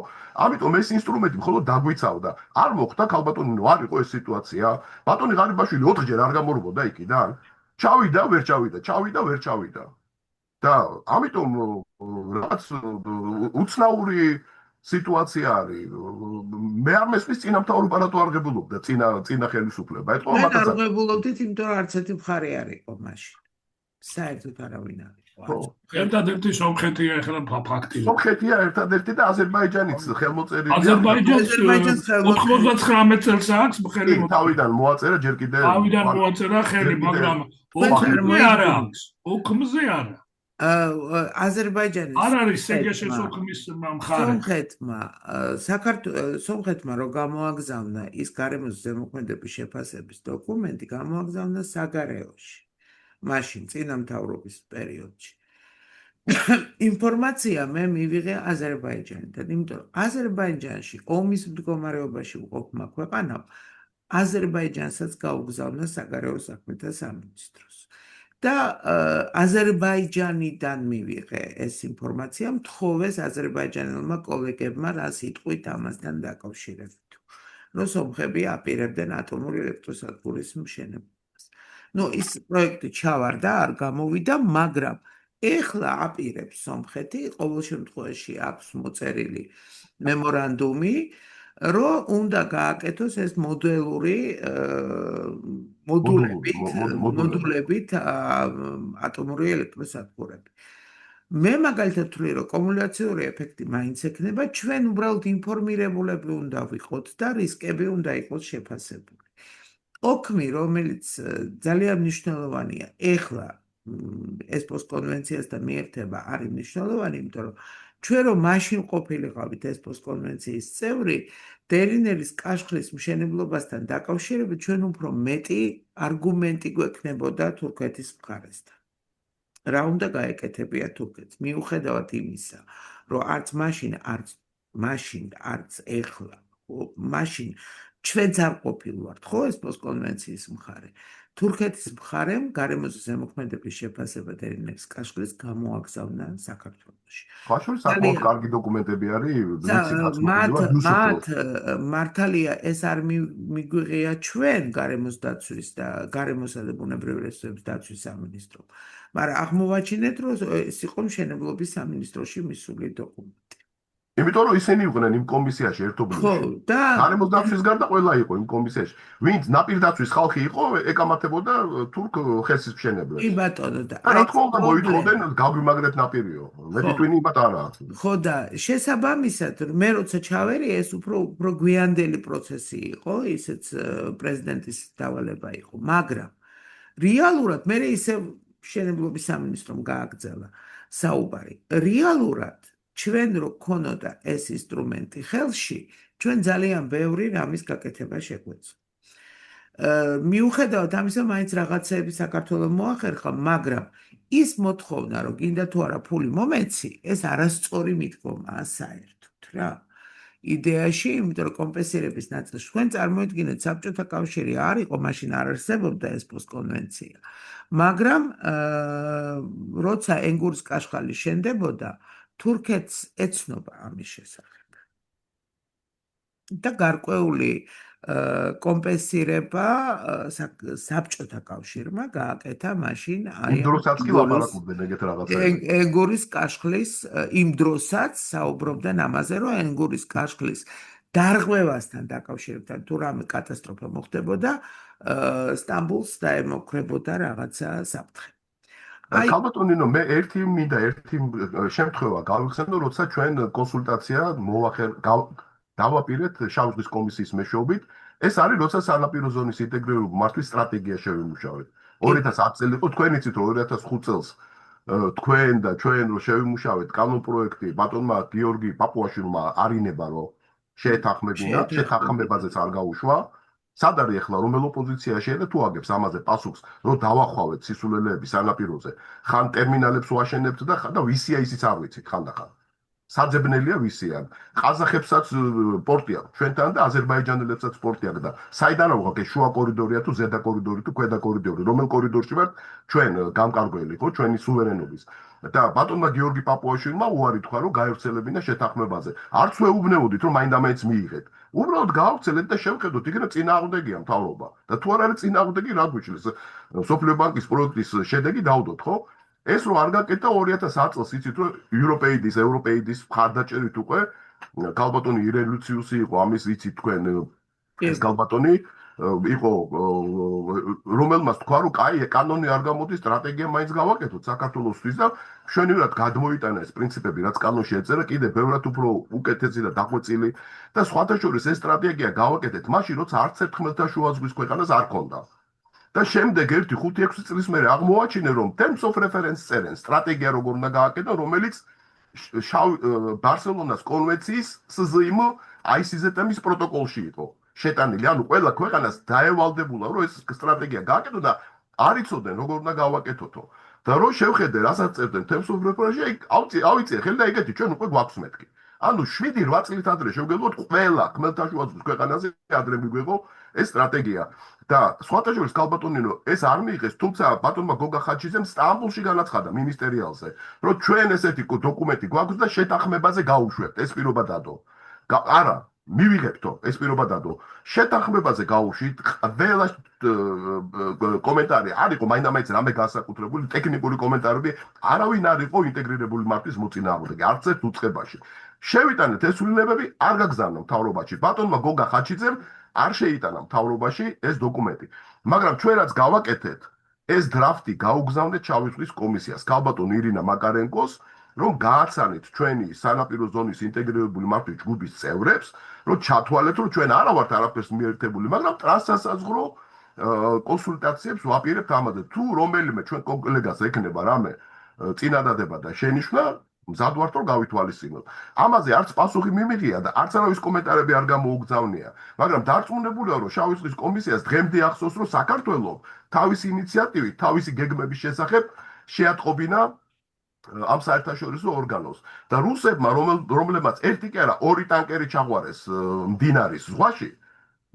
S7: ამიტომ ეს ინსტრუმენტი მხოლოდ დაგვიცავდა არ მოხდა ქალბატონინო არ იყო ეს სიტუაცია ბატონი ღარიბაშვილი 4-ჯერ არ გამორბოდა იქიდან ჩავიდა ვერ ჩავიდა ჩავიდა ვერ ჩავიდა და ამიტომ რაც უცნაური სიტუაცია არის მე არ მესმის წინამთავრობა რატო არ ღებულობდა წინა ხელისუფლება ეთქო
S1: მაგას არ ღებულობდით იმიტომ რომ არც ერთი მხარე არ იყო მაშინ საერთოდ არავინ არ იყო
S2: ერთადერთი სომხეთია ეხლა ფაქტია
S7: სომხეთია ერთადერთი და აზერბაიჯანიც ხელმოწერილია
S2: აზერბაიჯანს 99 წელს აქვს ხელი
S7: თავიდან მოაწერა ჯერ კიდე
S2: თავიდან მოაწერა ხელი მაგრამ ოქმზე არა
S1: აზერბაიჯანის
S2: არ არის სეგეშეს ოქმის მხარე
S1: სომხეთმა რომ გამოაგზავნა ის გარემოს ზემოქმედების შეფასების დოკუმენტი გამოაგზავნა საგარეოში მაშინ წინამთავრობის პერიოდში ინფორმაცია მე მივიღე აზერბაიჯანიდან იმიტომ რომ აზერბაიჯანში ომის მდგომარეობაში უყოფმა ქვეყანამ აზერბაიჯანსაც გაუგზავნა საგარეო საქმეთა სამინისტროს და აზერბაიჯანიდან მივიღე ეს ინფორმაცია მთხოვეს აზერბაიჯანელმა კოლეგებმა რა სიტყვით ამასთან დაკავშირებით რომ სომხები აპირებდნენ ატომური ელექტროსადგურის მშენებლობას ნუ ის პროექტი ჩავარდა არ გამოვიდა მაგრამ ეხლა აპირებს სომხეთი ყოველ შემთხვევაში აქვს მოწერილი მემორანდუმი რომ უნდა გააკეთოს ეს მოდულებით ატომური ელექტროსადგურები. მე მაგალითად ვთვლი, რომ კუმულაციური ეფექტი მაინც ექნება, ჩვენ უბრალოდ ინფორმირებულები უნდა ვიყოთ და რისკები უნდა იყოს შეფასებული. ოქმი, რომელიც ძალიან მნიშვნელოვანია, ეხლა ესპოს კონვენციასთან მიერთება არის მნიშვნელოვანი, იმიტომ რომ ჩვენ რომ მაშინ ყოფილიყავით ესპოს კონვენციის წევრი, დერინელის კაშხლის მშენებლობასთან დაკავშირებით ჩვენ უფრო მეტი არგუმენტი გვექნებოდა თურქეთის მხარესთან. რა უნდა გაეკეთებია თურქეთს, მიუხედავად იმისა, რომ არც მაშინ, არც ეხლა, მაშინ ჩვენც არ ყოფილვართ, ხო, ესპოს კონვენციის მხარე. თურქეთის მხარემ გარემოზე ზემოქმედების შეფასება დერინელის კაშხლის გამოაგზავნა საქართველოში.
S7: ხაშური საკმაოდ კარგი დოკუმენტები არის,
S1: მათ მართალია ეს არ მიგვიღია ჩვენ გარემოს დაცვის და გარემოსა და ბუნებრივი რესურსების დაცვის სამინისტრომ, მაგრამ აღმოვაჩინეთ, რომ ეს იყო მშენებლობის სამინისტროში მისული დოკუმენტი.
S7: იმიტომ რომ ისინი იყვნენ იმ კომისიაში ერთობლივში.
S1: ხო, და
S7: გარემოს დაცვის გარდა ყველა იყო იმ კომისიაში. ვინც ნაპირ დაცვის ხალხი იყო, ეკამათებოდა თურქ ხესის მშენებლებს.
S1: კი ბატონო და
S7: რა თქმა უნდა მოითხოვდნენ გაგვიმაგრეთ ნაპირიო. მე თვითონი იმათ არა.
S1: ხო და შესაბამისად მე როცა ჩავერი ეს უფრო გვიანდელი პროცესი იყო, ისეც პრეზიდენტის დავალება იყო, მაგრამ რეალურად მე ისე მშენებლობის სამინისტრომ გააგრძელა საუბარი. რეალურად ჩვენ რო ქონოდა ეს ინსტრუმენტი ხელში, ჩვენ ძალიან ბევრი რამის გაკეთება შეგვეძლო. მიუხედავად ამისა, მაინც რაღაცეები საქართველოს მოახერხა, მაგრამ ის მოთხოვნა, რომ გინდა თუ არა ფული მომეცი, ეს არასწორი მიდგომაა საერთოდ რა. იდეაში, იმიტომ რომ კომპენსირების ნაწილს თქვენ წარმოიდგინეთ, საბჭოთა კავშირი არ იყო, მაშინ არ არსებობდა ესპოს კონვენცია. მაგრამ როცა ენგურის კაშხალი შენდებოდა, თურქეთს ეცნობა ამის შესახებ. და გარკვეული კომპენსირება საბჭოთა კავშირმა გააკეთა მაშინ
S7: იმ დროსაც კი ლაპარაკობდნენ ეგეთ რაღაცებზე.
S1: ენგურის კაშხლის იმ დროსაც საუბრობდნენ ამაზე, რომ ენგურის კაშხლის დარღვევასთან დაკავშირებთან თუ რამე კატასტროფა მოხდებოდა, სტამბულს დაემოქმებოდა რაღაცა საფრთხე.
S7: ქალბატონინო, მე ერთი შემთხვევა გავიხსენო, როცა ჩვენ კონსულტაცია დავაპირეთ შავი ზღვის კომისიის მეშვეობით. ეს არის, როცა სანაპირო ზონის ინტეგრირებული მართვის სტრატეგია შევიმუშავეთ. 2010 წელი იყო, თქვენ იცით, რომ 2005 წელს თქვენ და ჩვენ რო შევიმუშავეთ კანონპროექტი ბატონმა გიორგი პაპუაშვილმა არინება, რომ შეთანხმებაზეც არ გაუშვა. სად არის ახლა რომელ ოპოზიციაში და თუ აგებს ამაზე პასუხს, რომ დავახვავეთ სისულელეები სანაპიროზე, ხან ტერმინალებს ვაშენებთ და ვისია ისიც არ ვიცით ხანდახან. საძებნელია ვისიან. ყაზახებსაც პორტი აქვს ჩვენთან და აზერბაიჯანელებსაც პორტი აქვს და საიდან აღვაქვს შუა კორიდორია თუ ზედა კორიდორი თუ ქვედა კორიდორი, რომელ კორიდორში ვართ ჩვენ გამკარგველი, ხო, ჩვენი სუვერენობის. და ბატონმა გიორგი პაპუაშვილმა უარი თქვა, რომ გაევრცელებინა შეთანხმებაზე. არც ვეუბნეოდით, რომ მაინდა-მაინც მიიღეთ. უბრალოდ გავავრცელეთ და შევხედოთ, იქნებ წინააღმდეგია მთავრობა. და თუ არ არის წინააღმდეგი, რა გვიშლის? სოფლიო ბანკის პროექტის შედეგი დავდოთ, ხო? ეს რო არ გაკეთა 2010 წელს იცით რომ ევროპეიდის მხარდაჭერით უკვე ქალბატონი ირენ ლუციუსი იყო ამის იცით თქვენ ეს ქალბატონი იყო რომელმაც თქვა რომ კაი კანონი არ გამოდის სტრატეგია მაინც გავაკეთოთ საქართველოსთვის და მშვენივრად გადმოიტანა ეს პრინციპები რაც კანონში ეწერა კიდე ბევრად უფრო უკეთესი და დახვეწილი და სხვათა შორის ეს სტრატეგია გავაკეთეთ მაშინ როცა არც ერთ ხმელთაშუა ზღვის ქვეყანას არ ქონდა და შემდეგ 1-5-6 წლის მერე აღმოაჩინე რომ terms of reference წერენ სტრატეგია როგორ უნდა გააკეთონ რომელიც ბარსელონას კონვენციის SZIM ICZM-ის პროტოკოლში იყო შეტანილი ანუ ყველა ქვეყანას დაევალდებულა რომ ეს სტრატეგია გააკეთო და არ იცოდნენ როგორ უნდა გავაკეთოთო და რო შევხედე რასაც წერდნენ terms of reference-ში ავიწე ხელი და ეგეთი ჩვენ უკვე გვაქვს მეთქი ანუ 7-8 წლით ადრე შევგებოთ ყველა ხმელთაშუა ზღვის ქვეყანაზე ადრე მიგვიღო ეს სტრატეგია და სხვათა შორის ქალბატონინო ეს არ მიიღეს თუმცა ბატონმა გოგა ხაჩიძემ სტამბოლში განაცხადა მინისტერიალზე რომ ჩვენ ესეთი დოკუმენტი გვაქვს და შეთანხმებაზე გაუშვებთ ეს პირობა დადო არა მივიღებთო ეს პირობა დადო შეთანხმებაზე გავუშვით ყველა კომენტარი არ იყო მაინდა-მაინც რამე განსაკუთრებული ტექნიკური კომენტარები არავინ არ იყო ინტეგრირებული მართვის მოწინააღმდეგე არც ერთ უწყებაში შევიტანეთ ეს ცვლილებები არ გაგზავნა მთავრობაში ბატონმა გოგა ხაჩიძემ არ შეიტანა მთავრობაში ეს დოკუმენტი მაგრამ ჩვენ რაც გავაკეთეთ ეს დრაფტი გაუგზავნეთ შავი ზღვის კომისიას ქალბატონ ირინა მაკარენკოს რომ გააცანეთ ჩვენი სანაპირო ზონის ინტეგრირებული მართვის ჯგუფის წევრებს რომ ჩათვალეთ რომ ჩვენ არა ვართ არაფერს მიერთებული მაგრამ ტრანსსაზღვრო კონსულტაციებს ვაპირებთ ამაზე თუ რომელიმე ჩვენ კოლეგას ექნება რამე წინადადება და შენიშვნა მზად ვართ რომ გავითვალისწინოთ ამაზე არც პასუხი მიმიღია და არც არავის კომენტარები არ გამოუგზავნია მაგრამ დარწმუნებულია რომ შავი ზღვის კომისიას დღემდე ახსოვს რომ საქართველოს თავისი ინიციატივით თავისი გეგმების შესახებ შეატყობინა ამ საერთაშორისო ორგანოს და რუსებმა რომლებმაც ერთი კი არა ორი ტანკერი ჩაღვარეს მდინარის ზღვაში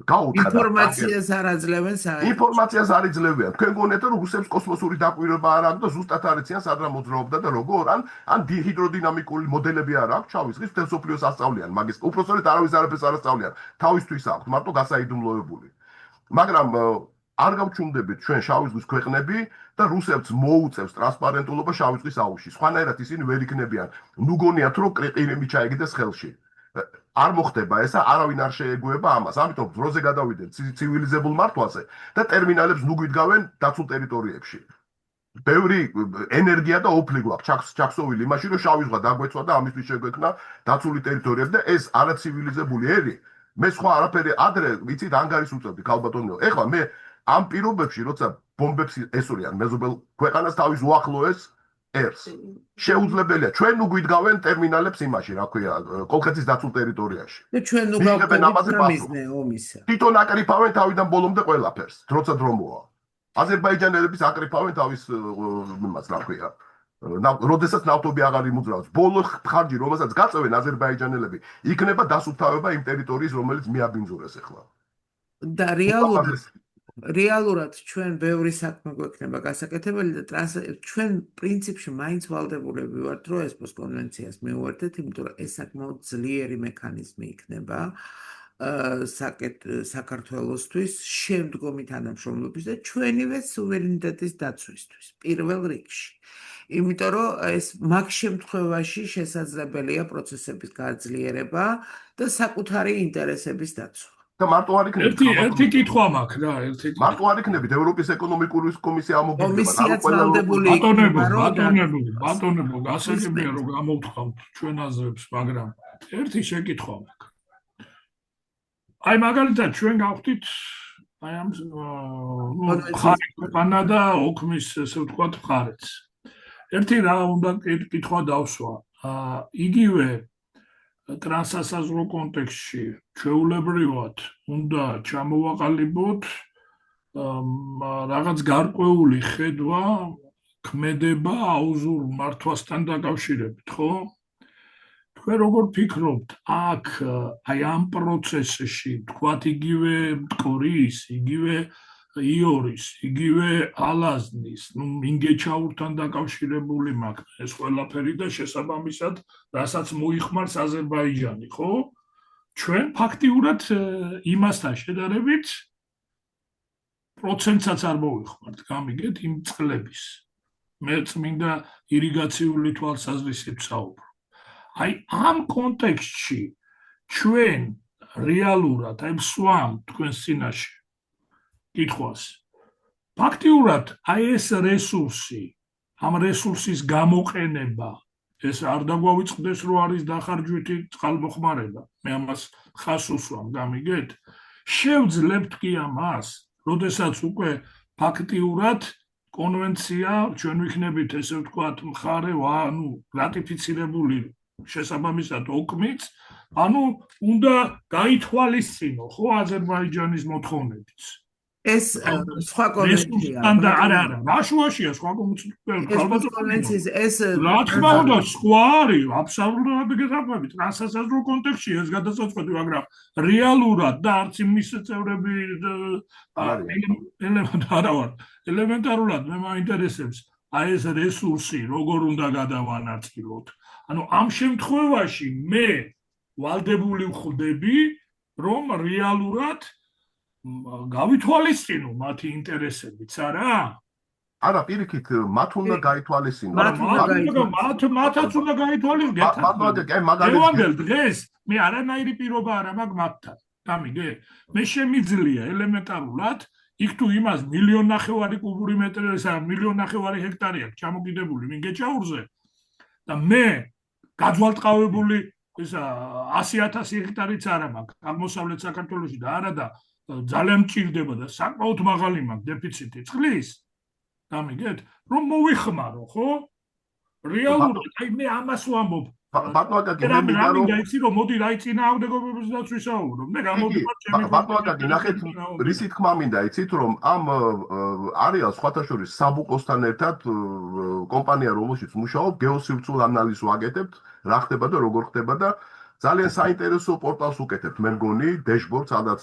S7: გაუთხა
S1: ინფორმაციას არ აძლევენ
S7: ინფორმაციას არ იძლევიან თქვენ გონიათ რომ რუსებს კოსმოსური დაკვირვება არ აქვს და ზუსტად არ იციან სად რა მოძრაობდა და როგორ ან ჰიდროდინამიკური მოდელები არ აქვს შავი ზღვის მთელ მსოფლიოს ასწავლიან მაგის უпроსტորეთ არავის არაფერს არ ასწავლიან თავისთვის აქვს მარტო გასაიდუმლოებული მაგრამ არ გავჩუმდებით ჩვენ შავი ზღვის ქვეყნები და რუსებს მოუწევს ტრანსპარენტულობა შავი ზღვის აუზში სხვანაირად ისინი ვერ იქნებიან ნუ გონიათ რომ ყირიმი ჩაიგდეს ხელში არ მოხდება ესა არავინ არ შეეგუება ამას ამიტომ დროზე გადავიდეთ ცივილიზებულ მართვაზე და ტერმინალებს ნუ გვიდგავენ დაცულ ტერიტორიებში ბევრი ენერგია და ოფლი გვაქვს ჩაქსოვილი იმაში რომ შავი ზღვა დაგვეცვა და ამისთვის შეგვექნა დაცული ტერიტორიები და ეს არაცივილიზებული ერი მე სხვა არაფერი ადრე ვიცით ანგარის უწევდი ქალბატონო ეხლა მე ამ პირობებში როცა ბომბებს ესურიან მეზობელ ქვეყანას თავის უახლოეს ერს შეუძლებელია ჩვენ ნუ გვიდგავენ ტერმინალებს იმაში რა ქვია კოლხეთის დაცულ ტერიტორიაში
S1: და ჩვენ ნუ გავგებენ ომისა
S7: თვითონ აკრიფავენ თავიდან ბოლომდე ყველაფერს როცა დრომოა აზერბაიჯანელების აკრიფავენ თავის იმას რა ქვია როდესაც ნავთობი აღარ იმუძრავს ბოლო ხარჯი რომელსაც გაწევენ აზერბაიჯანელები იქნება დასუფთავება იმ ტერიტორიის რომელიც მიაბინძურეს ახლა
S1: და რეალურად ჩვენ ბევრი საქმე გვექნება გასაკეთებელი და ჩვენ პრინციპში მაინც ვალდებულები ვართ რომ ესპოს კონვენციას მივუერთდეთ იმიტომ რომ ეს საკმაოდ ძლიერი მექანიზმი იქნება საქართველოსთვის შემდგომი თანამშრომლობის და ჩვენივე სუვერენიტეტის დაცვისთვის პირველ რიგში იმიტომ რომ ეს მაგ შემთხვევაში შესაძლებელია პროცესების გაძლიერება და საკუთარი ინტერესების დაცვა
S7: და მარტო არ იქნებით
S2: ერთი კითხვა მაქვს რა ერთი
S7: მარტო არ იქნებით ევროპის ეკონომიკური კომისია
S1: ამოგიდება
S2: ბატონებო გასაგებია რომ გამოვთქვამთ ჩვენ აზრებს მაგრამ ერთი შეკითხვა მაქვს აი მაგალითად ჩვენ გავხდით აი ამ ხანა და ოქმის ესე ვთქვათ მხარეც ერთი რა უნდა კითხვა დავსვა იგივე ტრანსსაზღვრო კონტექსტში ჩვეულებრივად უნდა ჩამოვაყალიბოთ რაღაც გარკვეული ხედვა ქმედება აუზურ მართვასთან დაკავშირებით, ხო? თქვენ როგორ ფიქრობთ, აქ აი ამ პროცესში თქვათ იგივე მტკვრის, იგივე იორის, იგივე ალაზნის, მინგეჩაურთან დაკავშირებული მაქვს ეს ყველაფერი და შესაბამისად, რასაც მოიხმარს აზერბაიჯანი, ხო? ჩვენ ფაქტიურად იმასთან შედარებით პროცენტსაც არ მოვიხმართ, გამიგეთ იმ წყლების. მე წმინდა ირიგაციული თვალსაზრისით ვსაუბრობ. აი ამ კონტექსტში ჩვენ რეალურად აი ვსვამ თქვენს წინაშე კითხვას. ფაქტიურად აი ეს რესურსი, ამ რესურსის გამოყენება ეს არ დაგვავიწყდეს რომ არის დახარჯვითი წყალმოხმარება. მე ამას ხას უსვამ, გამიგეთ? შევძლებთ კი ამას, როდესაც უკვე ფაქტიურად კონვენცია ჩვენ ვიქნებით ესე ვთქვათ მხარე, ანუ რატიფიცირებული შესაბამისად ოქმიც, ანუ უნდა გაითვალისწინო ხო აზერბაიჯანის მოთხოვნებიც.
S1: ეს სხვა კონვენცია.
S2: არა, რაშუაშია სხვა
S1: კონვენციის ეს
S2: რა თქმა უნდა სხვა არის, აბსოლუტურად გეთანხმები ტრანსსაზღვრო კონტექსტში ეს გადაწყვეტი, მაგრამ რეალურად და არც იმის წევრები ელემენტარულად მე მაინტერესებს აი ეს რესურსი როგორ უნდა გადავანაწილოთ. ანუ ამ შემთხვევაში მე ვალდებული ვხდები რომ რეალურად გავითვალისწინო მათი ინტერესებიც, არა?
S7: არა, პირიქით, მათ უნდა გაითვალისწინო.
S2: მათაც უნდა გაითვალისწინო.
S7: მაგალითად,
S2: დღეს მე არანაირი პირობა არ მაქვს მათთან. გამიგე? მე შემიძლია ელემენტარულად იქ თუ იმას 1.5 მილიონი კუბური მეტრი, 1.5 მილიონი ჰექტარი აქვს ჩამოკიდებული მინგეჭაურზე და მე გაძვალტყავებული ისა 100,000 ჰექტარიც არ მაქვს აღმოსავლეთ საქართველოში და არა და ძალიან მჭირდება და საკმაოდ მაღალი მაქვს დეფიციტი წყლის. გამიგეთ? რომ მოვიხმარო, ხო? რეალურად აი მე ამას ვამბობ. იცი რომ მოდი რა წინააღმდეგობების დაცვის საუბრო. მე გამოდივარ ჩემი
S7: ბატონაკაკი, ნახეთ, რისი თქმა მინდა, იცით რომ ამ არეალს სხვათა შორის საბუკოსთან ერთად კომპანია რომელშიც მუშაობ, გეოსივრცულ ანალიზს ვაკეთებთ, რა ხდება და როგორ ხდება და ძალიან საინტერესო პორტალს უკეთებთ, მე მგონი, დეშბორდს, სადაც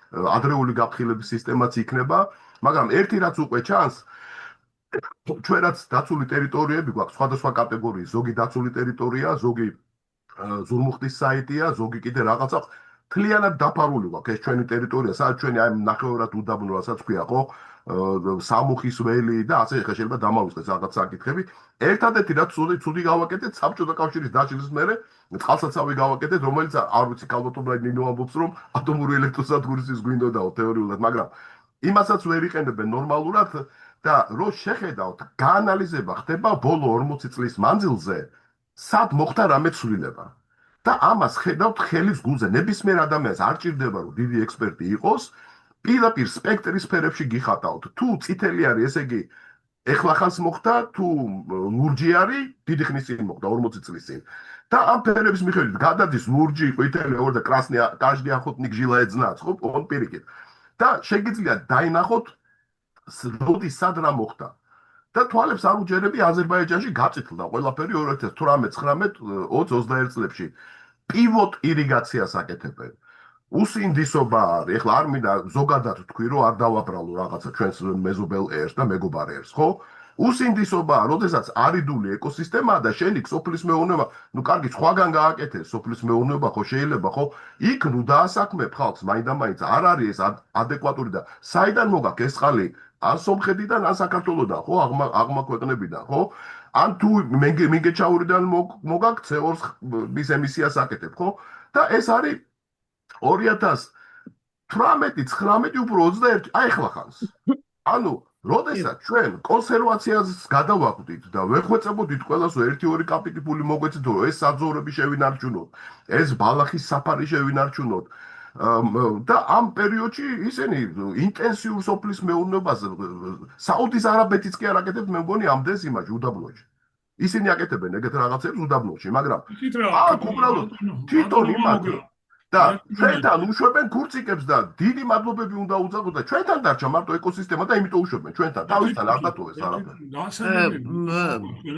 S7: ადრეული გაფრთხილების სისტემაც იქნება, მაგრამ ერთი რაც უკვე ჩანს, ჩვენ რაც დაცული ტერიტორიები გვაქვს, სხვადასხვა კატეგორიის, ზოგი დაცული ტერიტორია, ზოგი ზურმუხტის საიტია, ზოგი კიდე რაღაცა, მთლიანად დაფარული გვაქვს ეს ჩვენი ტერიტორია, სადაც ჩვენი აი ნახევარად უდაბნო, რასაც ქვია, ხო? სამუხის ველი და ასე ხა შეიძლება დამავიწყდეს რაღაც საკითხები. ერთადერთი რაც ცუდი გავაკეთეთ, საბჭოთა კავშირის დაშლის მერე წყალსაცავი გავაკეთეთ, რომელიც არ ვიცი ქალბატონი ნინო ამბობს, რომ ატომური ელექტროსადგურის ის გვინდოდაო თეორიულად, მაგრამ იმასაც ვერ იყენებენ ნორმალურად და რო შეხედავთ, გაანალიზება ხდება ბოლო 40 წლის მანძილზე, სად მოხდა რამე ცვლილება. და ამას ხედავთ ხელის გულზე, ნებისმიერ ადამიანს არ ჭირდება რომ დიდი ექსპერტი იყოს, პირდაპირ სპექტრის სფერებში გიხატავთ. თუ წითელი არის, ესე იგი, ეხლახანს მოხდა, თუ ლურჯი არის, დიდი ხნის წინ მოხდა, 40 წლის წინ. და ამ ფერების მიხედვით გადადის ლურჯი, ყვითელი, ორ და კრასნი, каждый охотник жила знает, ხო, on პირიქით. და შეგიძლიათ დაინახოთ როდის სად რა მოხდა. და თვალებს არ უჯერები აზერბაიჯანში გაწითლდა ყველაფერი 2018-19-20-21 წლებში. პივოტ ირიგაციას აკეთებენ. უსინდისობა არის, ეხლა არ მინდა ზოგადად თქვი, რომ არ დავაბრალო რაღაცა ჩვენს მეზობელ ერს და მეგობარ ერს, ხო? უსინდისობაა, როდესაც არიდული ეკოსისტემაა და შენ იქ სოფლის მეურნეობა, ნუ კარგი, სხვაგან გააკეთეს სოფლის მეურნეობა, ხო შეიძლება, ხო? იქ ნუ დაასაქმებ ხალხს, მაინდა-მაინც არ არის ეს ადეკვატური და საიდან მოგაქვს ეს წყალი? ან სომხეთიდან, ან საქართველოდან, ხო? აღმა ქვეყნებიდან, ხო? ან თუ მინგეჩაურიდან მოგაქვს CO2-ის ემისიას აკეთებ, ხო? და ეს არის 2018-19 უფრო 21, აი ხლახანს. ანუ როდესაც ჩვენ კონსერვაციას გადავახვდით და ვეხვეწებოდით ყველას რომ 1-2 კაპიტი ფული მოგვეცით რომ ეს საძოვრები შევინარჩუნოთ, ეს ბალახის საფარი შევინარჩუნოთ და ამ პერიოდში ისინი ინტენსიურ სოფლის მეურნეობას საუდის არაბეთიც კი არ აკეთებს, მე მგონი ამდენს იმაში უდაბნოში. ისინი აკეთებენ ეგეთ რაღაცებს უდაბნოში, მაგრამ აქ უბრალოდ თვითონ იმათი და ჩვენთან უშვებენ ქურციკებს და დიდი მადლობები უნდა უწადოთ და ჩვენთან დარჩა მარტო ეკოსისტემა და იმიტომ უშვებენ ჩვენთან თავისთან არ დატოვეს არაფერი.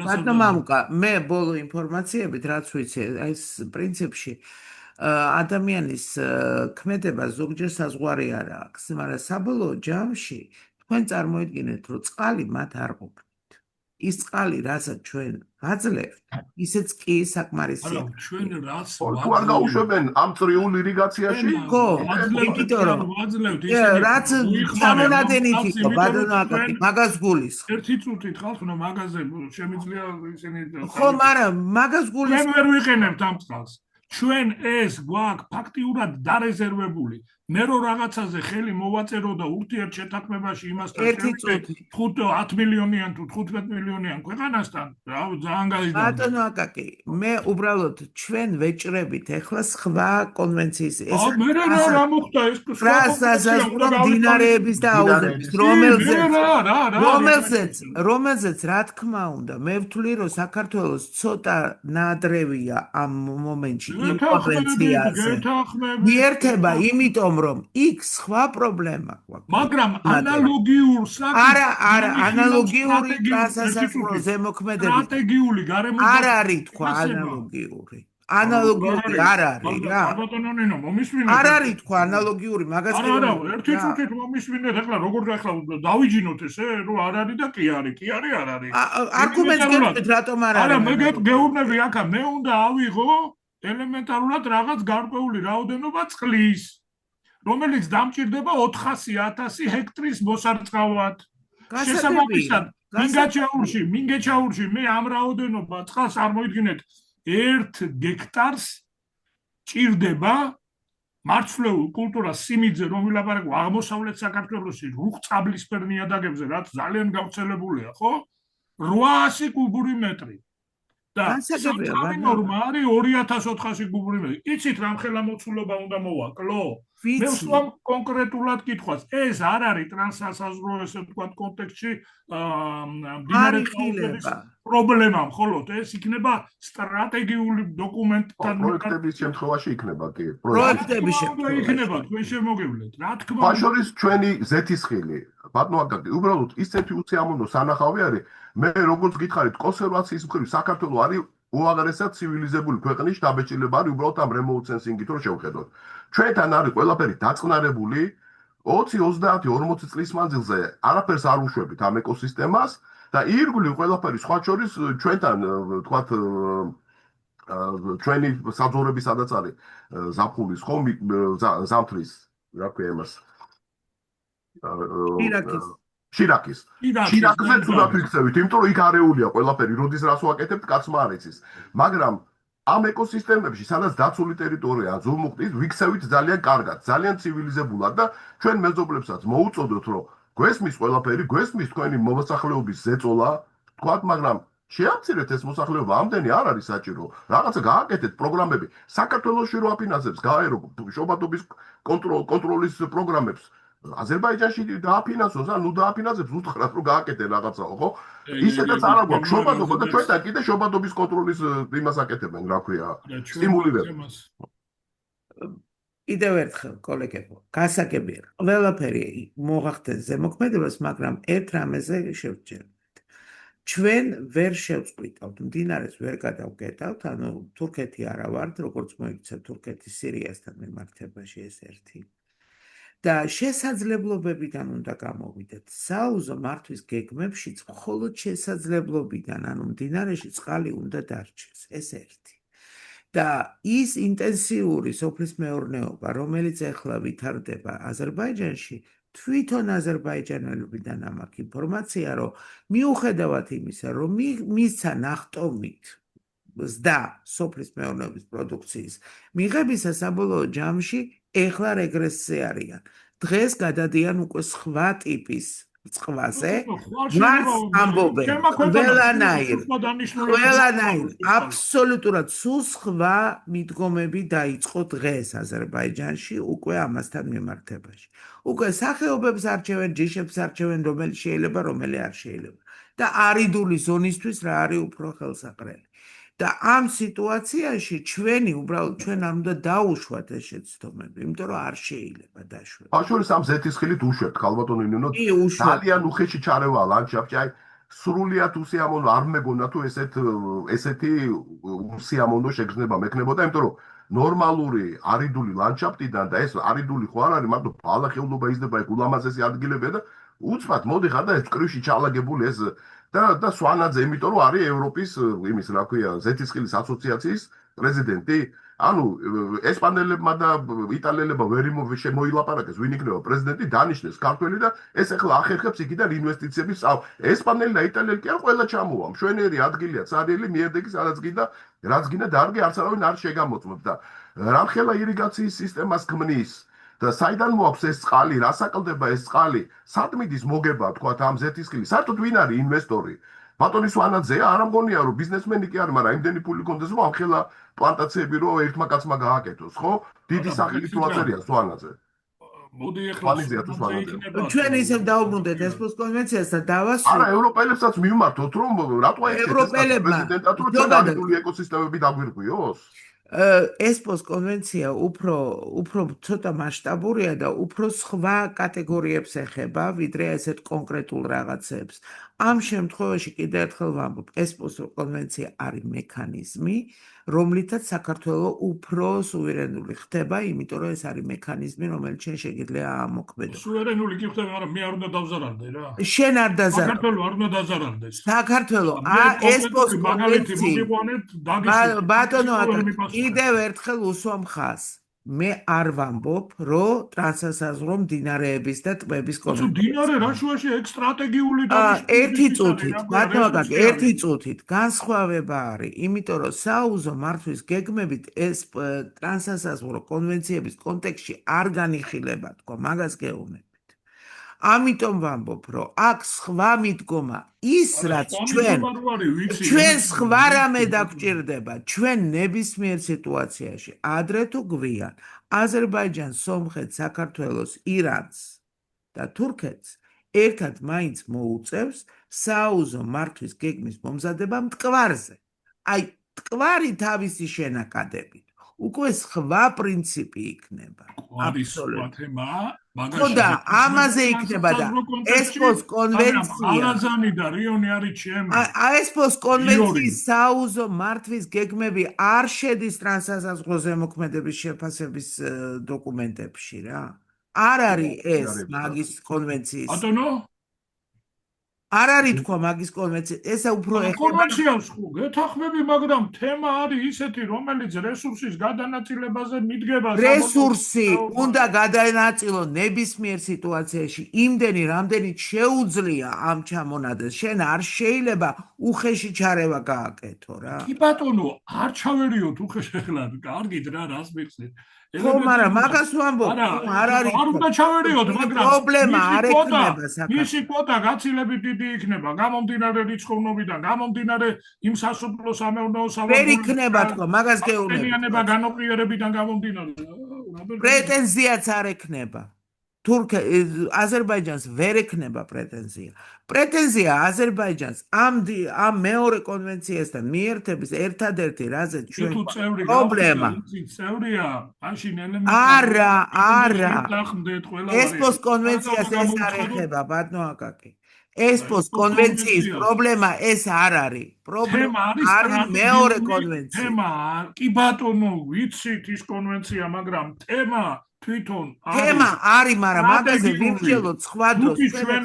S1: ბატონო მამუკა, მე ბოლო ინფორმაციებით რაც ვიცი, ეს პრინციპში ადამიანის ქმედება ზოგჯერ საზღვარი არ აქვს, მაგრამ საბოლოო ჯამში თქვენ წარმოიდგინეთ, რომ წყალი მათ არ ყოფნით. ის წყალი, რასაც ჩვენ ვაძლევთ, ისეც კი საკმარისია.
S2: ჩვენ რაც
S7: თუ არ გაუშვებენ ამ წრიულ ირიგაციაში?
S1: ხო, იმიტომ რომ რაც სამონადენით იყო, ბატონო აკაკი, მაგას გულისხმობ.
S2: ერთი წუთით ხალხ, რომ მაგაზე შემიძლია ისინი
S1: ხო, მაგრამ მაგას გულისხმობ.
S2: ჩვენ ვერ ვიყენებთ ამ წყალს. ჩვენ ეს გვაქვს ფაქტიურად დარეზერვებული. მე რო რაღაცაზე ხელი მოვაწერო და ურთიერთშეთანხმებაში იმასთან შევიდე 10 მილიონიან თუ 15 მილიონიან ქვეყანასთან, ძალიან გაიზარდა.
S1: ბატონო აკაკი, მე უბრალოდ ჩვენ ვეჭრებით ეხლა სხვა კონვენციის ეს
S2: მე რა მოხდა ეს
S1: სასაზღვრო მდინარეების და აუზების, რომელზეც რა თქმა უნდა, მე ვთვლი, რომ საქართველოს ცოტა ნადრევია ამ მომენტში იმ კონვენციაზე. მიერთება იმიტომ რომ იქ სხვა პრობლემა გვაქვს.
S2: მაგრამ ანალოგიურ
S1: არა, ანალოგიური სასაზღვრო ზემოქმედებით
S2: სტრატეგიული გარემო
S1: არ არის თქვა ანალოგიური. ანალოგიური არ არის რა.
S2: ბატონო ნინო, მომისმინეთ.
S1: არ არის თქვა ანალოგიური, მაგას კი
S2: არა, ერთი წუთით მომისმინეთ, ეხლა როგორ დავიჯინოთ ესე, რომ არ არის და კი არის, კი არის, არ არის.
S1: არგუმენტს გეტყვით, რატომ არ არის?
S2: არა, მე გეუბნები აქა, მე უნდა ავიღო ელემენტარულად რაღაც გარკვეული რაოდენობა წყლის. რომელიც დამჭირდება 400,000 ჰექტრის მოსარწყავად. შესაბამისად, მინგეჩაურში მე ამ რაოდენობა წყალს წარმოიდგინეთ 1 გექტარს ჭირდება მარცვლეულ კულტურას სიმინძე, რომ ვილაპარაკო აღმოსავლეთ საქართველოში რუხწაბლისფერ ნიადაგებზე, რაც ძალიან გავრცელებულია, ხო? 800 კუბური მეტრი. და სამწავი ნორმა არის 2400 კუბური მეტრი. იცით რამ ხელამოცულობა უნდა მოვაკლო? მე ვსვამ კონკრეტულად კითხვას. ეს არ არის ტრანსსაზღვრო, ესე ვთქვათ, კონტექსტში მდინარე წყალების პრობლემა, მხოლოდ ეს იქნება სტრატეგიული დოკუმენტთან
S7: პროექტების შემთხვევაში იქნება კი.
S1: პროექტების შემთხვევაში
S2: იქნება, თქვენ შემოგევლეთ. რა თქმა
S7: უნდა. ბაშორის ჩვენი ზეთისხილი, ბატონო აკაკი, უბრალოდ ისეთი უციამოვნო სანახავი არის. მე როგორც გითხარით, კონსერვაციის მხრივ საქართველო არის უაღრესად ცივილიზებული ქვეყნის შთაბეჭდილება არის უბრალოდ ამ remote sensing-ით რომ შევხედოთ. ჩვენთან არის ყველაფერი დაწყნარებული 20, 30, 40 წლის მანძილზე არაფერს არ უშვებით ამ ეკოსისტემას და ირგვლივ ყველაფერი სხვა შორის ჩვენთან თქვათ ჩვენი საძოვრები სადაც არის ზაფხულის ხო ზამთრის რა ქვია იმას შირაკზე თუნდაც ვიქცევით, იმიტომ რომ იქ არეულია ყველაფერი, როდის რას ვაკეთებთ, კაცმა არ იცის. მაგრამ ამ ეკოსისტემებში, სადაც დაცული ტერიტორია, ზურმუხტის, ვიქცევით ძალიან კარგად, ძალიან ცივილიზებულად და ჩვენ მეზობლებსაც მოუწოდოთ, რომ გვესმის ყველაფერი, გვესმის თქვენი მოსახლეობის ზეწოლა, თქვათ, მაგრამ შეამცირეთ ეს მოსახლეობა, ამდენი არ არის საჭირო. რაღაცა გააკეთეთ პროგრამები. საქართველოში რო აფინანსებს, გააერო შობადობის კონტროლის პროგრამებს. აზერბაიჯანში დააფინანსოს, ანუ დააფინანსებს უთხრათ რომ გააკეთე რაღაცაო, ხო? ისედაც არ აქვს შობადობა და ჩვენთან კიდე შობადობის კონტროლის იმას აკეთებენ, რა ქვია, სტიმულირებას.
S1: კიდევ ერთხელ, კოლეგებო, გასაგებია, ყველაფერი მოახდენს ზემოქმედებას, მაგრამ ერთ რამეზე შევჭერდეთ. ჩვენ ვერ შევწყვიტავთ, მდინარეს ვერ გადავკეტავთ, ანუ თურქეთი არა ვართ, როგორც მოიქცეთ თურქეთი სირიასთან მიმართებაში ეს ერთი. და შესაძლებლობებიდან უნდა გამოვიდეთ. საუზო მართვის გეგმებშიც მხოლოდ შესაძლებლობიდან, ანუ მდინარეში წყალი უნდა დარჩეს, ეს ერთი. და ის ინტენსიური სოფლის მეურნეობა, რომელიც ახლა ვითარდება აზერბაიჯანში, თვითონ აზერბაიჯანელებიდან ამაქვს ინფორმაცია, რომ მიუხედავად იმისა, რომ მისცა ნახტომით ზდა სოფლის მეურნეობის პროდუქციის მიღებისა საბოლოო ჯამში ეხლა რეგრესზე არიან. დღეს გადადიან უკვე სხვა ტიპის წყვაზე. მას ამბობენ ყველანაირ აბსოლუტურად სულ სხვა მიდგომები დაიწყო დღეს აზერბაიჯანში უკვე ამასთან მიმართებაში. უკვე სახეობებს არჩევენ, ჯიშებს არჩევენ, რომელი შეიძლება, რომელი არ შეიძლება. და არიდული ზონისთვის რა არის უფრო ხელსაყრელი. და ამ სიტუაციაში უბრალოდ ჩვენ არ უნდა დაუშვათ ეს შეცდომები, იმიტომ რომ არ შეიძლება დაშვათ.
S7: ბაშორის ამ ზეთისხილით უშვებთ, ხალბატონო ნინო, ძალიან უხეში ჩარევა ლანდშაფტში, აი სრულიად უსიამოვნო არ მეგონა თუ ესეთი უსიამოვნო შეგრძნება მექნებოდა, იმიტომ რომ ნორმალური არიდული ლანდშაფტიდან და ეს არიდული ხო არ არის, მარტო ბალახეულობა იზრდება, ეგ ულამაზესი ადგილებია და უცბად მოდიხარ და ეს კრივში ჩალაგებული ეს და სვანაძე, იმიტომ რომ არის ევროპის იმის რა ქვია, ზეთისხილის ასოციაციის პრეზიდენტი. ანუ ესპანელებმა და იტალიელებმა ვერ მოილაპარაკეს, ვინ იქნება პრეზიდენტი, დანიშნეს ქართველი და ეს ახლა ახერხებს იქიდან ინვესტიციების ესპანელი და იტალიელი კი არ ყველა ჩამოვა. მშვენიერი ადგილია, ცარიელი მიედეგი, სადაც გინდა, რაც გინდა დარგი, არც არავინ არ შეგამოწმებს და რამხელა ირიგაციის სისტემას ქმნის. და საიდან მოაქვს ეს წყალი, რა საკლდება ეს წყალი, სად მიდის მოგება, თქვათ, ამ ზეთისხილი, საერთოდ ვინ არის ინვესტორი? ბატონი სვანაძეა, არ ამგონია რომ ბიზნესმენი კი არის, მაგრამ იმდენი ფული კონდეს რომ ამხელა პლანტაციები რო ერთმა კაცმა გააკეთოს, ხო? დიდი სახელით რო აწერია სვანაძე.
S2: მოდი ახლა
S1: ჩვენ ისევ დაუბრუნდეთ ესპოს კონვენციას და დავასრულოთ.
S7: არა, ევროპელებსაც მივმართოთ, რომ რატო ეს პრეზიდენტად რო ჩვენ არიდული ეკოსისტემები დაგვირგვიოს?
S1: ესპოს კონვენცია უფრო ცოტა მასშტაბურია და უფრო სხვა კატეგორიებს ეხება, ვიდრე ესეთ კონკრეტულ რაღაცებს. ამ შემთხვევაში კიდევ ერთხელ ვამბობ, ესპოს კონვენცია არის მექანიზმი, რომლითაც საქართველოს უფრო სუვერენული ხდება, იმიტომ რომ ეს არის მექანიზმი, რომელიც შენ შეგიძლია ამოქმედო.
S2: სუვერენული კი ხდება, მაგრამ მე არ უნდა დავზარალდე რა.
S1: შენ არ დაზარალ.
S2: საქართველოს არ უნდა დაზარალდეს.
S1: საქართველოს ესპოს კონვენცია. ბატონო, კიდევ ერთხელ უსვამ ხაზს. მე არ ვამბობ, რომ ტრანსასაზღვრო მდინარეების და ტბების
S2: Აცო დინარე რა შუაში ეგ სტრატეგიული
S1: ერთი წუთით, ბატონო, ერთი წუთით განსხვავება არის, იმიტომ რომ საუზო მართვის გეგმებით ეს ტრანსასაზღვრო კონვენციების კონტექსტში არ განიხილება, თქო, მაგას გეუბნებით. ამიტომ ვამბობ, რომ აქ სხვა მიდგომა ის, რაც ჩვენ სხვა რამე დაგჭირდება, ჩვენ ნებისმიერ სიტუაციაში, ადრე თუ გვიან, აზერბაიჯანს, სომხეთს, საქართველოს, ირანს და თურქეთს ერთად მაინც მოუწევს საუზო მართვის გეგმის მომზადება მტკვარზე. აი, მტკვარი თავისი შენაკადებით. უკვე სხვა პრინციპი იქნება. ხოდა ამაზე იქნება და ესპოს კონვენცია.
S2: ალაზანი და რიონი არის ჩემი.
S1: ესპოს კონვენციის საუზო მართვის გეგმები არ შედის ტრანსასაზღვრო ზემოქმედების შეფასების დოკუმენტებში რა. არ არის ეს მაგის კონვენციის.
S2: ბატონო?
S1: არ არის თქვა მაგის კონვენცია, ესა უფრო ეხება
S2: კონვენციას ხო გეთახმები, მაგრამ თემა არის ისეთი, რომელიც რესურსის გადანაწილებაზე მიდგება.
S1: რესურსი უნდა გადაენაწილო ნებისმიერ სიტუაციაში იმდენი, რამდენიც შეუძლია ამ ჩამონადენს. შენ არ შეიძლება უხეში ჩარევა გააკეთო რა.
S2: კი ბატონო, არ ჩავერიოთ უხეში ახლა, კარგით რა, რას მიხსნით.
S1: ხო, მაგრამ მაგას ვამბობ, არ არის.
S2: არ უნდა ჩავერიოთ, მაგრამ
S1: პრობლემა არ ექნება საქართველოს.
S2: მისი კვოტა გაცილებით დიდი იქნება, გამომდინარე რიცხოვნობიდან, გამომდინარე იმ სასოფლო სამეურნეო
S1: ვერ იქნება თქო, მაგას გეუბნები.
S2: განოყიერებიდან გამომდინარე.
S1: პრეტენზიაც არ ექნება. აზერბაიჯანს ვერ ექნება პრეტენზია. პრეტენზია აზერბაიჯანს ამ მეორე კონვენციასთან მიერთების ერთადერთი რაზეც ჩვენ პრობლემა. არა. ესპოს კონვენციას ეს არ ეხება, ბატონო აკაკი. ესპოს კონვენციის პრობლემა ეს არ არის. პრობლემა არის მეორე კონვენცია.
S2: თემა კი ბატონო, ვიცით ის კონვენცია, მაგრამ თემა თვითონ
S1: თემა არის, მაგრამ მაგაზე ვიმსჯელოთ სხვა დროს.
S2: ჩვენ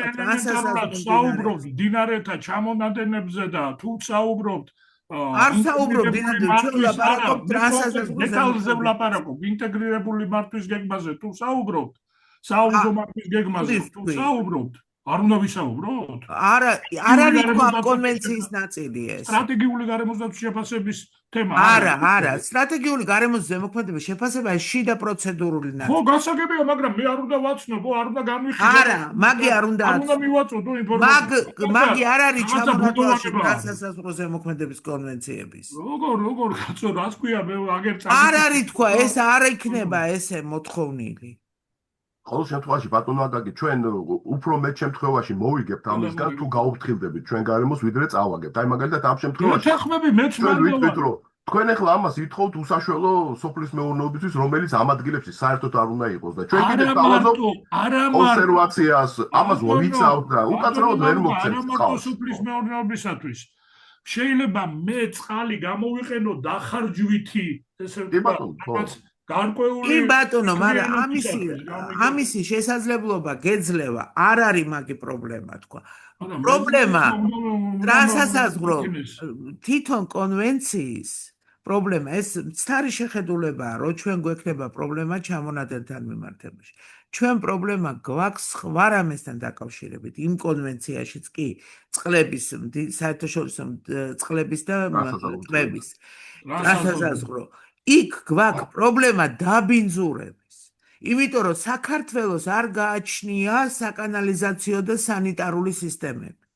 S2: საუბრობთ დინარეთა ჩამონადენებზე და თუ საუბრობთ
S1: არ საუბრობ დინარეთა, ჩვენ ვლაპარაკობთ ტრანსასაზღვრო
S2: ვლაპარაკობ ინტეგრირებული მართვის გეგმაზე თუ საუბრობთ, საუზო მართვის გეგმაზე თუ საუბრობთ, არ უნდა ვისაუბროთ?
S1: არა, არ არის თქვა კონვენციის ნაწილი ეს.
S2: სტრატეგიული გარემოსდაცვის შეფასების თემა.
S1: არა, სტრატეგიული გარემოს ზემოქმედების შეფასება ეს შიდა პროცედურული ნაწილი.
S2: ხო, გასაგებია, მაგრამ მე არ უნდა ვაცნობო, არ უნდა განვიხილო.
S1: არა, მაგი არ უნდა.
S2: არ უნდა მივაწოდო ინფორმაცია.
S1: მაგი არ არის ჩამონადენში ტრანსასაზღვრო ზემოქმედების კონვენციების.
S2: როგორ კაცო, რას ქვია, მე აგერ
S1: არ არის თქვა, ეს არ იქნება ესე მოთხოვნილი.
S7: ყოველ შემთხვევაში ბატონო აკაკი, ჩვენ უფრო მეტ შემთხვევაში მოვიგებთ ამისგან თუ გაუფრთხილდებით ჩვენ გარემოს ვიდრე წავაგებთ. აი მაგალითად ამ შემთხვევაში
S2: ეთახმები მეც
S7: ვიტყვით, რომ თქვენ ახლა ამას ითხოვთ უსაშველო სოფლის მეურნეობისთვის, რომელიც ამ ადგილებში საერთოდ არ უნდა იყოს და ჩვენ კიდევ დავაზობთ კონსერვაციას, ამას ვიცავთ და უკაცრავად ვერ მოგცემთ ხალხს.
S2: სოფლის მეურნეობისათვის შეიძლება მე წყალი გამოვიყენო დახარჯვითი, ესე ვთქვათ, გარკვეული
S1: კი ბატონო, მაგრამ ამისი შესაძლებლობა გეძლევა, არ არის მაგი პრობლემა თქვა. პრობლემა ტრანსასაზღვრო თვითონ კონვენციის პრობლემა ეს მცდარი შეხედულებაა, რომ ჩვენ გვექნება პრობლემა ჩამონადენთან მიმართებაში. ჩვენ პრობლემა გვაქვს სხვა რამესთან დაკავშირებით, იმ კონვენციაშიც კი წყლების, საერთაშორისო წყლების და ტბების ტრანსასაზღვრო. იქ გვაქვს პრობლემა დაბინძურების. იმიტომ რომ საქართველოს არ გააჩნია საკანალიზაციო და სანიტარული სისტემები.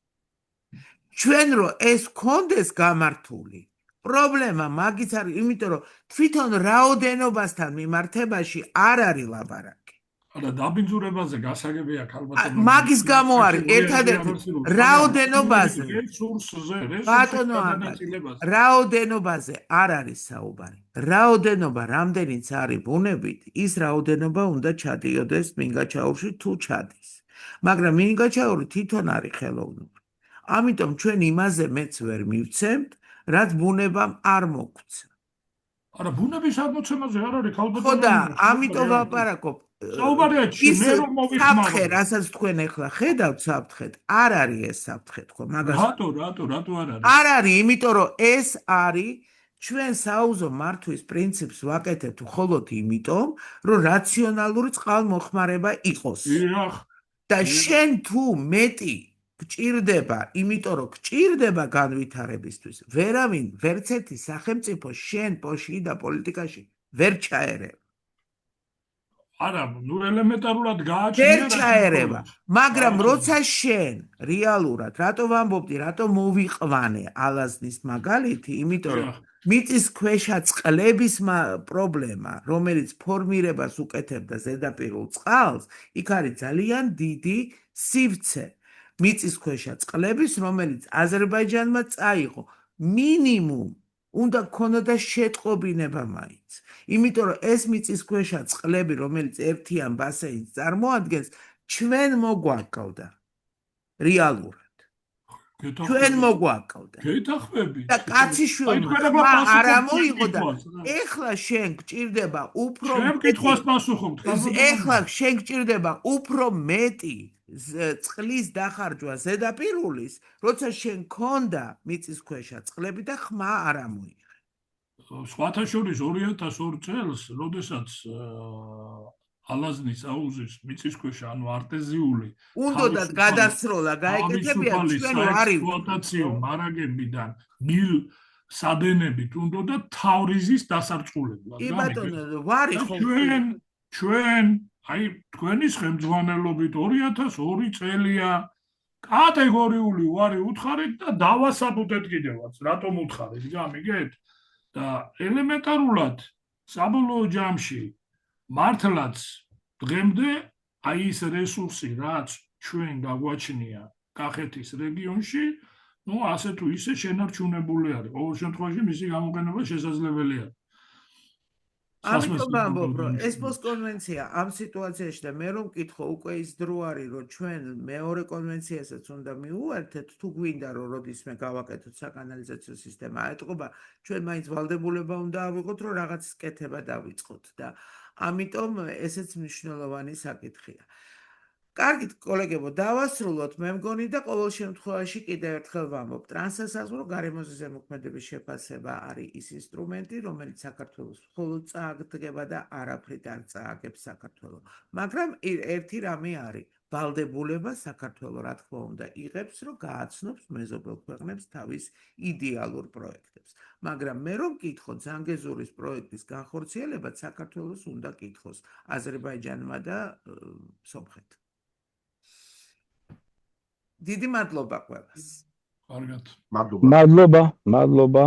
S1: ჩვენ რომ ეს გქონდეს გამართული, პრობლემა მაგიც არის, იმიტომ რომ თვითონ რაოდენობასთან მიმართებაში არ არის ლაბარაკი.
S2: და დაბინძურებაზე გასაგებია ქალბატონო.
S1: მაგის გამო არის ერთადერთი რაოდენობაზე. ბატონო, რაოდენობაზე არ არის საუბარი. რაოდენობა რამდენიც არის ბუნებით, ის რაოდენობა უნდა ჩადიოდეს მინგაჩაურში თუ ჩადის. მაგრამ მინგაჩაური თვითონ არის ხელოვნური. ამიტომ ჩვენ იმაზე მეც ვერ მივცემთ, რაც ბუნებამ არ მოგცა.
S2: არა, ბუნების აღმოცემაზე არ არის ქალბატონო.
S1: ხო და ამიტომ ვაპარაკობ.
S2: საუბარია მე რომ მოვიხმარო.
S1: საფრთხე, რასაც თქვენ ახლა ხედავთ საფრთხეთ, არ არის ეს საფრთხე თქო, მაგას.
S2: რატო არ არის?
S1: არ არის, იმიტომ რომ ეს არის ჩვენ საუზო მართვის პრინციპს ვაკეთებთ მხოლოდ იმიტომ, რომ რაციონალური წყალმოხმარება იყოს. და შენ თუ მეტი გჭირდება, იმიტომ რომ გჭირდება განვითარებისთვის, ვერავინ, ვერც ერთი სახელმწიფო შენ პოში და პოლიტიკაში ვერ ჩაერევა.
S2: არა, ნუ ელემენტარულად გააჩნია
S1: ვერ ჩაერევა, მაგრამ როცა შენ რეალურად, რატო ვამბობდი, რატო მოვიყვანე ალაზნის მაგალითი, იმიტომ რომ მიწისქვეშა წყლების პრობლემა, რომელიც ფორმირებას უკეთებდა ზედაპირულ წყალს, იქ არის ძალიან დიდი სივრცე მიწისქვეშა წყლების, რომელიც აზერბაიჯანმა წაიღო. მინიმუმ უნდა ქონოდა შეტყობინება მაინც. იმიტომ რომ ეს მიწისქვეშა წყლები, რომელიც ერთიან ბასეინს წარმოადგენს, ჩვენ მოგვაკლდა რეალურად. ჩვენ მოგვაკლდა.
S2: გეთახმები.
S1: და კაციშვილმა არ მოიღო და ეხლა შენ გჭირდება უფრო
S2: კითხვას პასუხობთ.
S1: ეხლა შენ გჭირდება უფრო მეტი წყლის დახარჯვა ზედაპირულის, როცა შენ ქონდა მიწისქვეშა წყლები და ხმა არ მოიღე.
S2: სხვათა შორის 2002 წელს, როდესაც ალაზნის აუზის მიწისქვეშა, ანუ არტეზიული
S1: უნდათ გადასროლა გაეკეთებიათ ჩვენ ვარი
S2: ექსპლუატაციო მარაგებიდან მილსადენებით უნდა თავრიზის დასარწყულებლად.
S1: კი ბატონო, ვარი ხო
S2: ჩვენ აი თქვენის ხელმძღვანელობით 2002 წელია კატეგორიული ვარი უთხარით და დავასაბუთეთ კიდევაც. რატომ უთხარით? გამიგეთ? და ელემენტარულად საბოლოო ჯამში მართლაც დღემდე აი ის რესურსი, რაც ჩვენ გაგვაჩნია კახეთის რეგიონში, ნუ ასე თუ ისე შენარჩუნებული არის. ყოველ შემთხვევაში მისი გამოყენება შესაძლებელი არის.
S1: ამიტომ ვამბობ, რომ ესპოს კონვენცია ამ სიტუაციაში და მე რომ მკითხო, უკვე ის დრო არის, რომ ჩვენ მეორე კონვენციასაც უნდა მიუერთეთ, თუ გვინდა რომ როდისმე გავაკეთოთ საკანალიზაციო სისტემა ეტყობა, ჩვენ მაინც ვალდებულება უნდა ავიღოთ, რომ რაღაც კეთება დავიწყოთ და ამიტომ ესეც მნიშვნელოვანი საკითხია. კარგით, კოლეგებო, დავასრულოთ, მე მგონი და ყოველ შემთხვევაში კიდევ ერთხელ ვამბობ, ტრანსსაზღვრო გარემოზე ზემოქმედების შეფასება არის ის ინსტრუმენტი, რომელიც საქართველოს მხოლოდ წააგდება და არაფრით არ წააგებს საქართველოს. მაგრამ ერთი რამე არის, ვალდებულება საქართველოს რა თქმა უნდა იღებს, რომ გააცნობს მეზობელ ქვეყნებს თავის იდეალურ პროექტებს. მაგრამ მე რომ მკითხოთ ზანგეზურის პროექტის განხორციელება საქართველოს უნდა კითხოს აზერბაიჯანმა და სომხეთმა. დიდი მადლობა ყველას.
S2: კარგად.
S7: მადლობა.